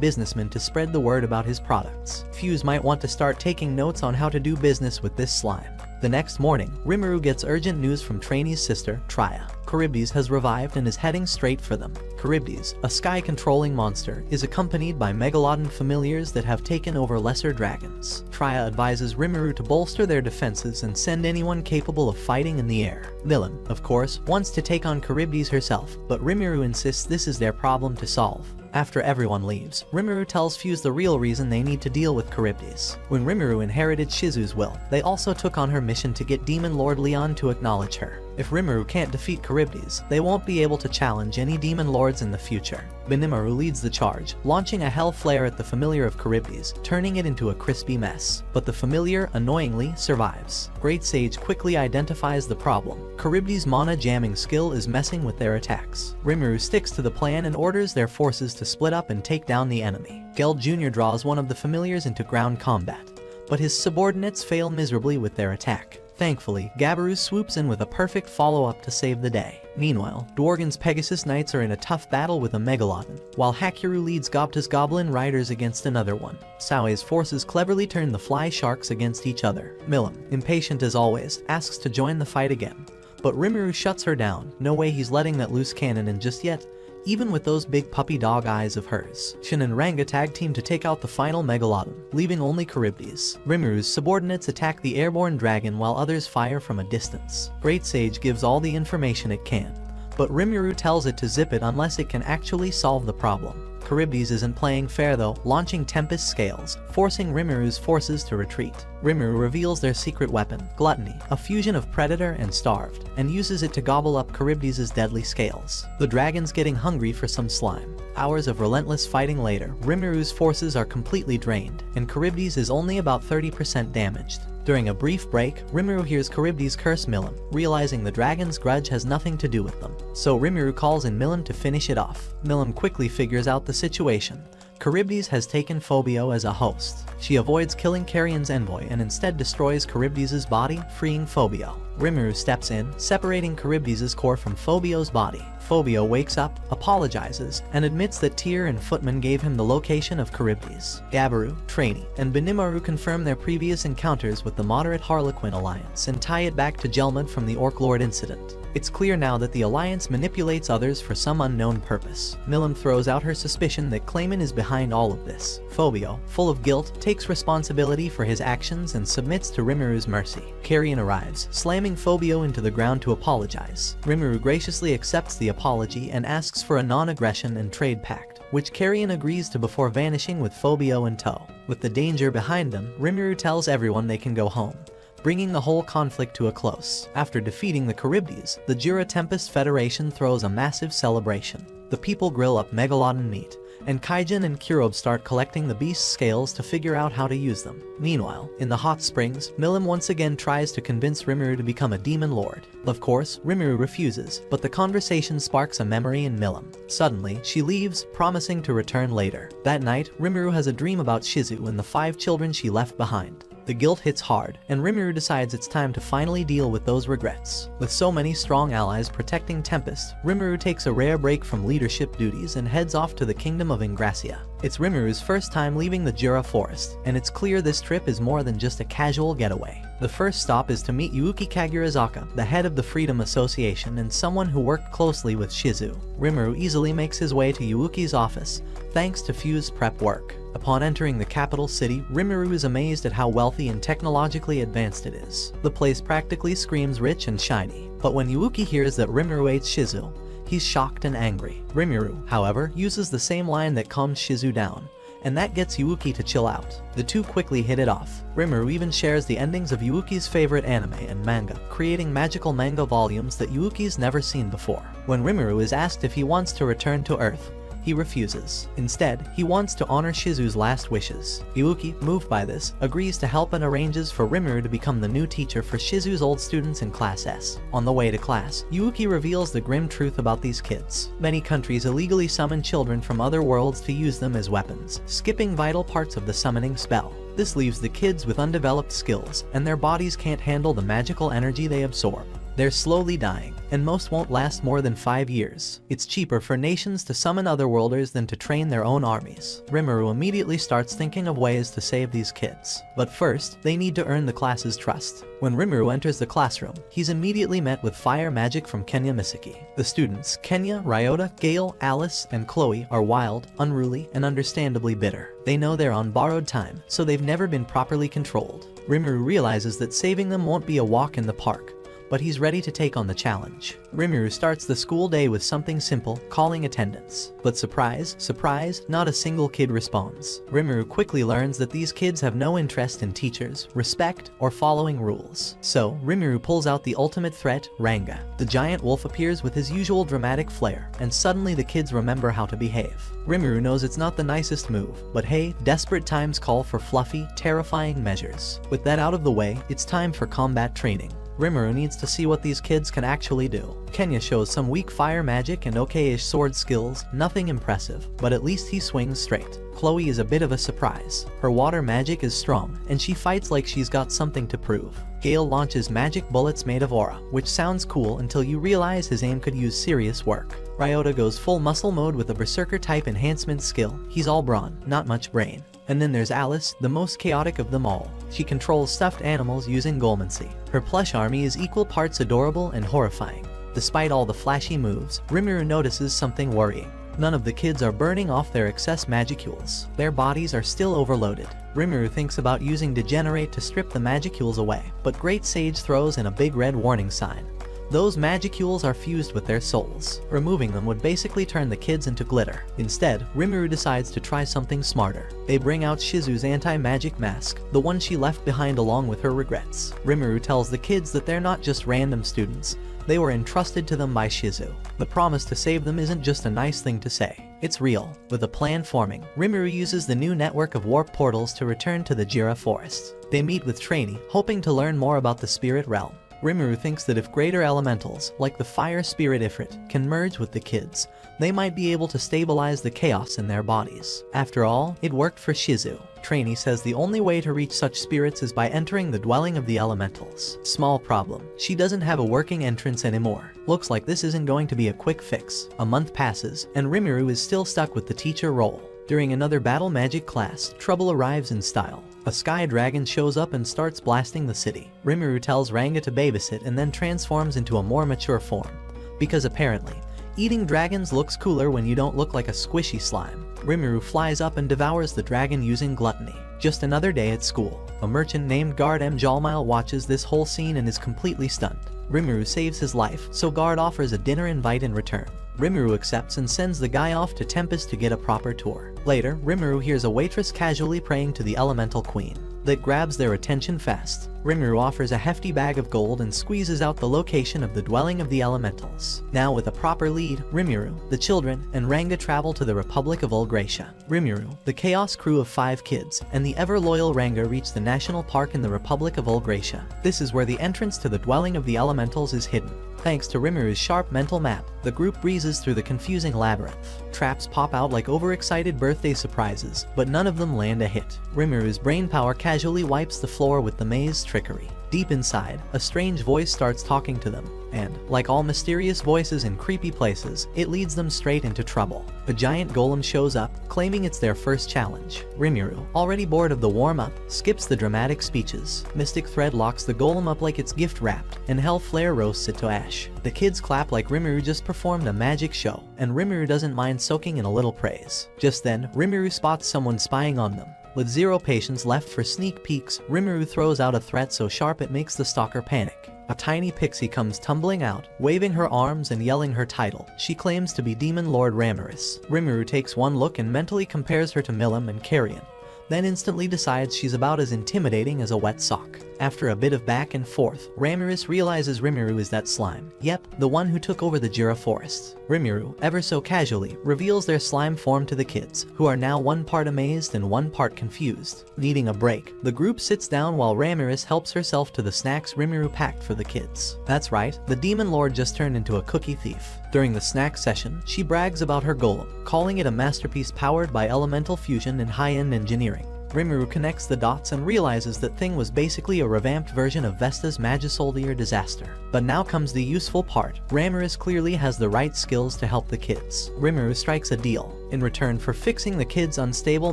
businessman to spread the word about his products. Fuse might want to start taking notes on how to do business with this slime. The next morning, Rimuru gets urgent news from Trainee's sister, Trya. Charybdis has revived and is heading straight for them. Charybdis, a sky-controlling monster, is accompanied by megalodon familiars that have taken over lesser dragons. Trya advises Rimuru to bolster their defenses and send anyone capable of fighting in the air. Milim, of course, wants to take on Charybdis herself, but Rimuru insists this is their problem to solve. After everyone leaves, Rimuru tells Fuse the real reason they need to deal with Charybdis. When Rimuru inherited Shizu's will, they also took on her mission to get Demon Lord Leon to acknowledge her. If Rimuru can't defeat Charybdis, they won't be able to challenge any demon lords in the future. Benimaru leads the charge, launching a hell flare at the familiar of Charybdis, turning it into a crispy mess. But the familiar, annoyingly, survives. Great Sage quickly identifies the problem. Charybdis' mana jamming skill is messing with their attacks. Rimuru sticks to the plan and orders their forces to split up and take down the enemy. Geld Jr. draws one of the familiars into ground combat, but his subordinates fail miserably with their attack. Thankfully, Gabaru swoops in with a perfect follow-up to save the day. Meanwhile, Dworgen's Pegasus Knights are in a tough battle with a Megalodon, while Hakiru leads Gopta's Goblin Riders against another one. Saue's forces cleverly turn the Fly Sharks against each other. Milim, impatient as always, asks to join the fight again, but Rimuru shuts her down. No way he's letting that loose cannon in just yet, even with those big puppy dog eyes of hers. Shin and Ranga tag team to take out the final Megalodon, leaving only Charybdis. Rimuru's subordinates attack the airborne dragon while others fire from a distance. Great Sage gives all the information it can, but Rimuru tells it to zip it unless it can actually solve the problem. Charybdis isn't playing fair though, launching Tempest Scales, forcing Rimuru's forces to retreat. Rimuru reveals their secret weapon, Gluttony, a fusion of Predator and Starved, and uses it to gobble up Charybdis' deadly scales. The dragon's getting hungry for some slime. Hours of relentless fighting later, Rimuru's forces are completely drained, and Charybdis is only about 30% damaged. During a brief break, Rimuru hears Charybdis curse Milim, realizing the dragon's grudge has nothing to do with them. So Rimuru calls in Milim to finish it off. Milim quickly figures out the situation. Charybdis has taken Phobio as a host. She avoids killing Carrion's envoy and instead destroys Charybdis' body, freeing Phobio. Rimuru steps in, separating Charybdis' core from Phobio's body. Phobio wakes up, apologizes, and admits that Tyr and Footman gave him the location of Charybdis. Gabaru, Traini, and Benimaru confirm their previous encounters with the moderate Harlequin alliance and tie it back to Gelmud from the Orc Lord incident. It's clear now that the alliance manipulates others for some unknown purpose. Milim throws out her suspicion that Clayman is behind all of this. Phobio, full of guilt, takes responsibility for his actions and submits to Rimuru's mercy. Carrion arrives, slamming Phobio into the ground to apologize. Rimuru graciously accepts the apology and asks for a non-aggression and trade pact, which Carrion agrees to before vanishing with Phobio in tow. With the danger behind them, Rimuru tells everyone they can go home, bringing the whole conflict to a close. After defeating the Charybdis, the Jura Tempest Federation throws a massive celebration. The people grill up megalodon meat, and Kijin and Kurob start collecting the beast's scales to figure out how to use them. Meanwhile, in the hot springs, Milim once again tries to convince Rimuru to become a demon lord. Of course, Rimuru refuses, but the conversation sparks a memory in Milim. Suddenly, she leaves, promising to return later. That night, Rimuru has a dream about Shizu and the 5 children she left behind. The guilt hits hard, and Rimuru decides it's time to finally deal with those regrets. With so many strong allies protecting Tempest, Rimuru takes a rare break from leadership duties and heads off to the kingdom of Ingrassia. It's Rimuru's first time leaving the Jura forest, and it's clear this trip is more than just a casual getaway. The first stop is to meet Yuuki Kagurazaka, the head of the Freedom Association and someone who worked closely with Shizu. Rimuru easily makes his way to Yuuki's office, thanks to Fuse prep work. Upon entering the capital city, Rimuru is amazed at how wealthy and technologically advanced it is. The place practically screams rich and shiny. But when Yuuki hears that Rimuru hates Shizu, he's shocked and angry. Rimuru, however, uses the same line that calms Shizu down, and that gets Yuuki to chill out. The two quickly hit it off. Rimuru even shares the endings of Yuuki's favorite anime and manga, creating magical manga volumes that Yuuki's never seen before. When Rimuru is asked if he wants to return to Earth, he refuses. Instead, he wants to honor Shizu's last wishes. Yuuki, moved by this, agrees to help and arranges for Rimuru to become the new teacher for Shizu's old students in Class S. On the way to class, Yuuki reveals the grim truth about these kids. Many countries illegally summon children from other worlds to use them as weapons, skipping vital parts of the summoning spell. This leaves the kids with undeveloped skills, and their bodies can't handle the magical energy they absorb. They're slowly dying, and most won't last more than 5 years. It's cheaper for nations to summon otherworlders than to train their own armies. Rimuru immediately starts thinking of ways to save these kids. But first, they need to earn the class's trust. When Rimuru enters the classroom, he's immediately met with fire magic from Kenya Misaki. The students, Kenya, Ryota, Gale, Alice, and Chloe, are wild, unruly, and understandably bitter. They know they're on borrowed time, so they've never been properly controlled. Rimuru realizes that saving them won't be a walk in the park, but he's ready to take on the challenge. Rimuru starts the school day with something simple, calling attendance. But surprise, surprise, not a single kid responds. Rimuru quickly learns that these kids have no interest in teachers, respect, or following rules. So, Rimuru pulls out the ultimate threat, Ranga. The giant wolf appears with his usual dramatic flair, and suddenly the kids remember how to behave. Rimuru knows it's not the nicest move, but hey, desperate times call for fluffy, terrifying measures. With that out of the way, it's time for combat training. Rimuru needs to see what these kids can actually do. Kenya shows some weak fire magic and okay-ish sword skills, nothing impressive, but at least he swings straight. Chloe is a bit of a surprise. Her water magic is strong, and she fights like she's got something to prove. Gale launches magic bullets made of aura, which sounds cool until you realize his aim could use serious work. Ryota goes full muscle mode with a berserker-type enhancement skill. He's all brawn, not much brain. And then there's Alice, the most chaotic of them all. She controls stuffed animals using Golmancy. Her plush army is equal parts adorable and horrifying. Despite all the flashy moves, Rimuru notices something worrying. None of the kids are burning off their excess magicules. Their bodies are still overloaded. Rimuru thinks about using Degenerate to strip the magicules away, but Great Sage throws in a big red warning sign. Those magicules are fused with their souls. Removing them would basically turn the kids into glitter. Instead, Rimuru decides to try something smarter. They bring out Shizu's anti-magic mask, the one she left behind along with her regrets. Rimuru tells the kids that they're not just random students. They were entrusted to them by Shizu. The promise to save them isn't just a nice thing to say. It's real. With a plan forming, Rimuru uses the new network of warp portals to return to the Jura forest. They meet with Traini, hoping to learn more about the spirit realm. Rimuru thinks that if greater elementals, like the fire spirit Ifrit, can merge with the kids, they might be able to stabilize the chaos in their bodies. After all, it worked for Shizu. Trainee says the only way to reach such spirits is by entering the dwelling of the elementals. Small problem, she doesn't have a working entrance anymore. Looks like this isn't going to be a quick fix. A month passes, and Rimuru is still stuck with the teacher role. During another battle magic class, trouble arrives in style. A sky dragon shows up and starts blasting the city. Rimuru tells Ranga to babysit and then transforms into a more mature form. Because apparently, eating dragons looks cooler when you don't look like a squishy slime. Rimuru flies up and devours the dragon using gluttony. Just another day at school. A merchant named Guard M. Jalmile watches this whole scene and is completely stunned. Rimuru saves his life, so Guard offers a dinner invite in return. Rimuru accepts and sends the guy off to Tempest to get a proper tour. Later, Rimuru hears a waitress casually praying to the elemental queen. That grabs their attention fast. Rimuru offers a hefty bag of gold and squeezes out the location of the dwelling of the elementals. Now with a proper lead, Rimuru, the children, and Ranga travel to the Republic of Ingrassia. Rimuru, the chaos crew of 5 kids, and the ever-loyal Ranga reach the national park in the Republic of Ingrassia. This is where the entrance to the dwelling of the elementals is hidden. Thanks to Rimuru's sharp mental map, the group breezes through the confusing labyrinth. Traps pop out like overexcited birthday surprises, but none of them land a hit. Rimuru's brainpower casually wipes the floor with the maze trickery. Deep inside, a strange voice starts talking to them, and, like all mysterious voices in creepy places, it leads them straight into trouble. A giant golem shows up, claiming it's their first challenge. Rimuru, already bored of the warm-up, skips the dramatic speeches. Mystic Thread locks the golem up like it's gift-wrapped, and Hellflare roasts it to ash. The kids clap like Rimuru just performed a magic show, and Rimuru doesn't mind soaking in a little praise. Just then, Rimuru spots someone spying on them. With zero patience left for sneak peeks, Rimuru throws out a threat so sharp it makes the stalker panic. A tiny pixie comes tumbling out, waving her arms and yelling her title. She claims to be Demon Lord Ramiris. Rimuru takes one look and mentally compares her to Milim and Carrion, then instantly decides she's about as intimidating as a wet sock. After a bit of back and forth, Ramiris realizes Rimuru is that slime. Yep, the one who took over the Jura Forest. Rimuru, ever so casually, reveals their slime form to the kids, who are now one part amazed and one part confused. Needing a break, the group sits down while Ramiris helps herself to the snacks Rimuru packed for the kids. That's right, the Demon Lord just turned into a cookie thief. During the snack session, she brags about her golem, calling it a masterpiece powered by elemental fusion and high-end engineering. Rimuru connects the dots and realizes that thing was basically a revamped version of Vesta's Magisoldier disaster. But now comes the useful part. Ramiris clearly has the right skills to help the kids. Rimuru strikes a deal. In return for fixing the kids' unstable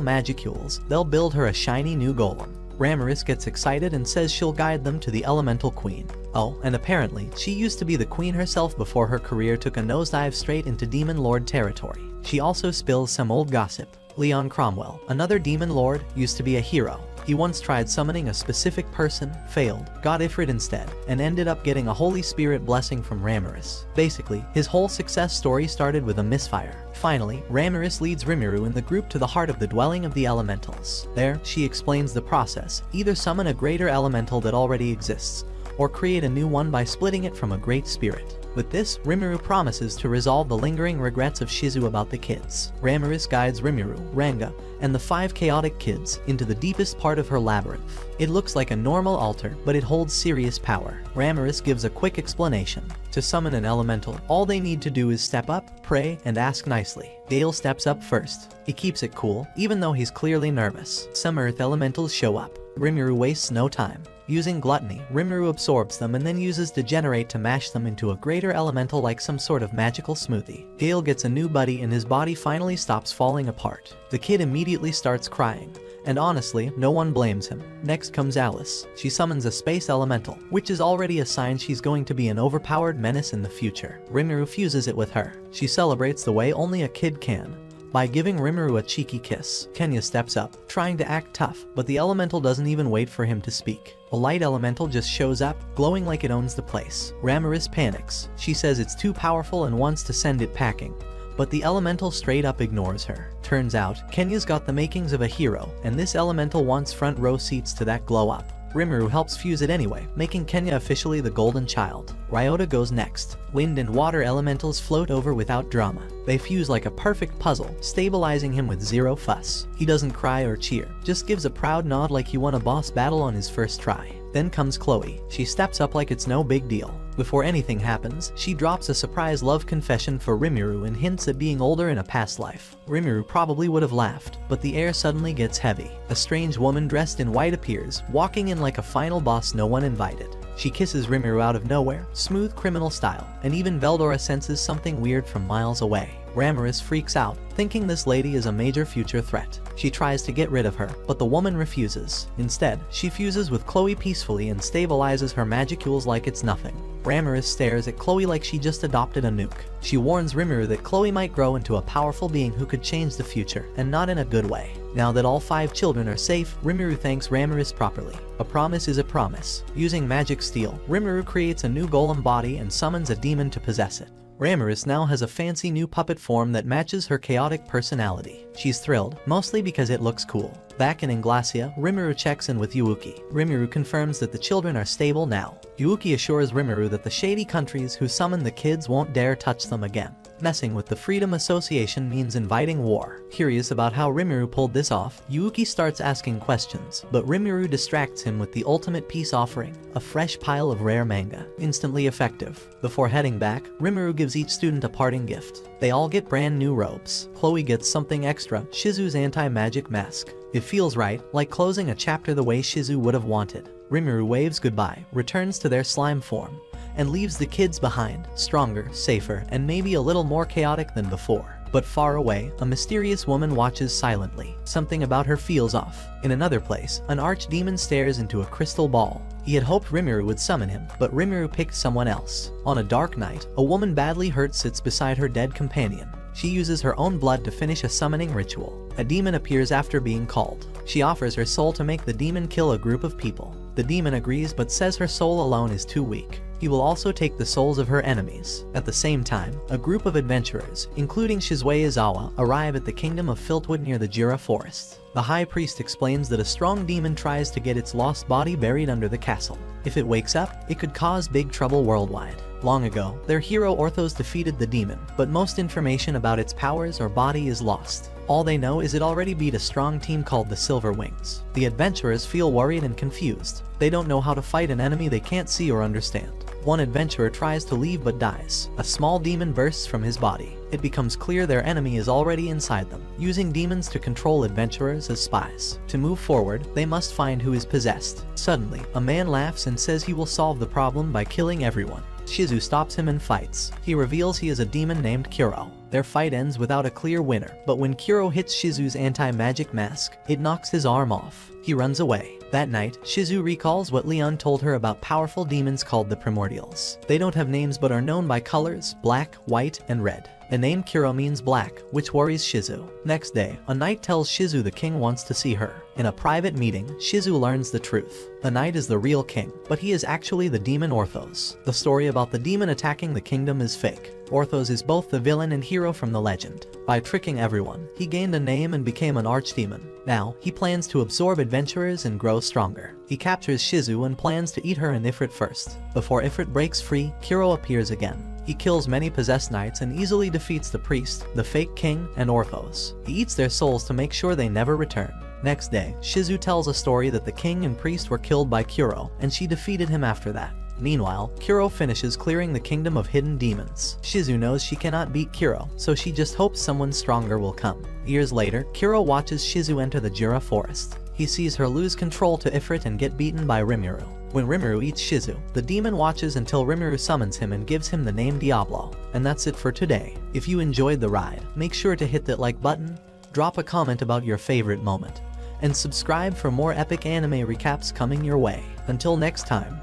magicules, they'll build her a shiny new golem. Ramiris gets excited and says she'll guide them to the Elemental Queen. Oh, and apparently, she used to be the queen herself before her career took a nosedive straight into Demon Lord territory. She also spills some old gossip. Leon Cromwell, another Demon Lord, used to be a hero. He once tried summoning a specific person, failed, got Ifrit instead, and ended up getting a Holy Spirit blessing from Ramiris. Basically, his whole success story started with a misfire. Finally, Ramiris leads Rimuru and the group to the heart of the dwelling of the elementals. There, she explains the process. Either summon a greater elemental that already exists, or create a new one by splitting it from a great spirit. With this, Rimuru promises to resolve the lingering regrets of Shizu about the kids. Ramiris guides Rimuru, Ranga, and the 5 chaotic kids into the deepest part of her labyrinth. It looks like a normal altar, but it holds serious power. Ramiris gives a quick explanation. To summon an elemental, all they need to do is step up, pray, and ask nicely. Gale steps up first. He keeps it cool, even though he's clearly nervous. Some earth elementals show up. Rimuru wastes no time. Using gluttony, Rimuru absorbs them and then uses Degenerate to mash them into a greater elemental like some sort of magical smoothie. Gale gets a new buddy and his body finally stops falling apart. The kid immediately starts crying, and honestly, no one blames him. Next comes Alice. She summons a space elemental, which is already a sign she's going to be an overpowered menace in the future. Rimuru fuses it with her. She celebrates the way only a kid can, by giving Rimuru a cheeky kiss. Kenya steps up, trying to act tough, but the elemental doesn't even wait for him to speak. A light elemental just shows up, glowing like it owns the place. Ramiris panics. She says it's too powerful and wants to send it packing, but the elemental straight up ignores her. Turns out, Kenya's got the makings of a hero, and this elemental wants front row seats to that glow up. Rimuru helps fuse it anyway, making Kenya officially the golden child. Ryota goes next. Wind and water elementals float over without drama. They fuse like a perfect puzzle, stabilizing him with zero fuss. He doesn't cry or cheer, just gives a proud nod like he won a boss battle on his first try. Then comes Chloe. She steps up like it's no big deal. Before anything happens, she drops a surprise love confession for Rimuru and hints at being older in a past life. Rimuru probably would have laughed, but the air suddenly gets heavy. A strange woman dressed in white appears, walking in like a final boss no one invited. She kisses Rimuru out of nowhere, smooth criminal style, and even Veldora senses something weird from miles away. Ramiris freaks out, thinking this lady is a major future threat. She tries to get rid of her, but the woman refuses. Instead, she fuses with Chloe peacefully and stabilizes her magicules like it's nothing. Ramiris stares at Chloe like she just adopted a nuke. She warns Rimuru that Chloe might grow into a powerful being who could change the future, and not in a good way. Now that all 5 children are safe, Rimuru thanks Ramiris properly. A promise is a promise. Using magic steel, Rimuru creates a new golem body and summons a demon to possess it. Ramiris now has a fancy new puppet form that matches her chaotic personality. She's thrilled, mostly because it looks cool. Back in Ingrassia, Rimuru checks in with Yuuki. Rimuru confirms that the children are stable now. Yuuki assures Rimuru that the shady countries who summon the kids won't dare touch them again. Messing with the Freedom Association means inviting war. Curious about how Rimuru pulled this off, Yuuki starts asking questions, but Rimuru distracts him with the ultimate peace offering, a fresh pile of rare manga. Instantly effective. Before heading back, Rimuru gives each student a parting gift. They all get brand new robes. Chloe gets something extra, Shizu's anti-magic mask. It feels right, like closing a chapter the way Shizu would have wanted. Rimuru waves goodbye, returns to their slime form, and leaves the kids behind, stronger, safer, and maybe a little more chaotic than before. But far away, a mysterious woman watches silently. Something about her feels off. In another place, an archdemon stares into a crystal ball. He had hoped Rimuru would summon him, but Rimuru picked someone else. On a dark night, a woman badly hurt sits beside her dead companion. She uses her own blood to finish a summoning ritual. A demon appears after being called. She offers her soul to make the demon kill a group of people. The demon agrees but says her soul alone is too weak. He will also take the souls of her enemies. At the same time, a group of adventurers, including Shizue Izawa, arrive at the kingdom of Filtwood near the Jira forest. The high priest explains that a strong demon tries to get its lost body buried under the castle. If it wakes up, it could cause big trouble worldwide. Long ago, their hero Orthos defeated the demon, but most information about its powers or body is lost. All they know is it already beat a strong team called the Silver Wings. The adventurers feel worried and confused. They don't know how to fight an enemy they can't see or understand. One adventurer tries to leave but dies. A small demon bursts from his body. It becomes clear their enemy is already inside them, using demons to control adventurers as spies. To move forward, they must find who is possessed. Suddenly, a man laughs and says he will solve the problem by killing everyone. Shizu stops him and fights. He reveals he is a demon named Kuro. Their fight ends without a clear winner, but when Kuro hits Shizu's anti-magic mask, it knocks his arm off. He runs away. That night, Shizu recalls what Leon told her about powerful demons called the Primordials. They don't have names but are known by colors, black, white, and red. The name Kuro means black, which worries Shizu. Next day, a knight tells Shizu the king wants to see her. In a private meeting, Shizu learns the truth. The knight is the real king, but he is actually the demon Orthos. The story about the demon attacking the kingdom is fake. Orthos is both the villain and hero from the legend. By tricking everyone, he gained a name and became an archdemon. Now, he plans to absorb adventurers and grow stronger. He captures Shizu and plans to eat her and Ifrit first. Before Ifrit breaks free, Kuro appears again. He kills many possessed knights and easily defeats the priest, the fake king, and Orthos. He eats their souls to make sure they never return. Next day, Shizu tells a story that the king and priest were killed by Kuro, and she defeated him after that. Meanwhile, Kuro finishes clearing the kingdom of hidden demons. Shizu knows she cannot beat Kuro, so she just hopes someone stronger will come. Years later, Kuro watches Shizu enter the Jira forest. He sees her lose control to Ifrit and get beaten by Rimuru. When Rimuru eats Shizu, the demon watches until Rimuru summons him and gives him the name Diablo. And that's it for today. If you enjoyed the ride, make sure to hit that like button, drop a comment about your favorite moment, and subscribe for more epic anime recaps coming your way. Until next time.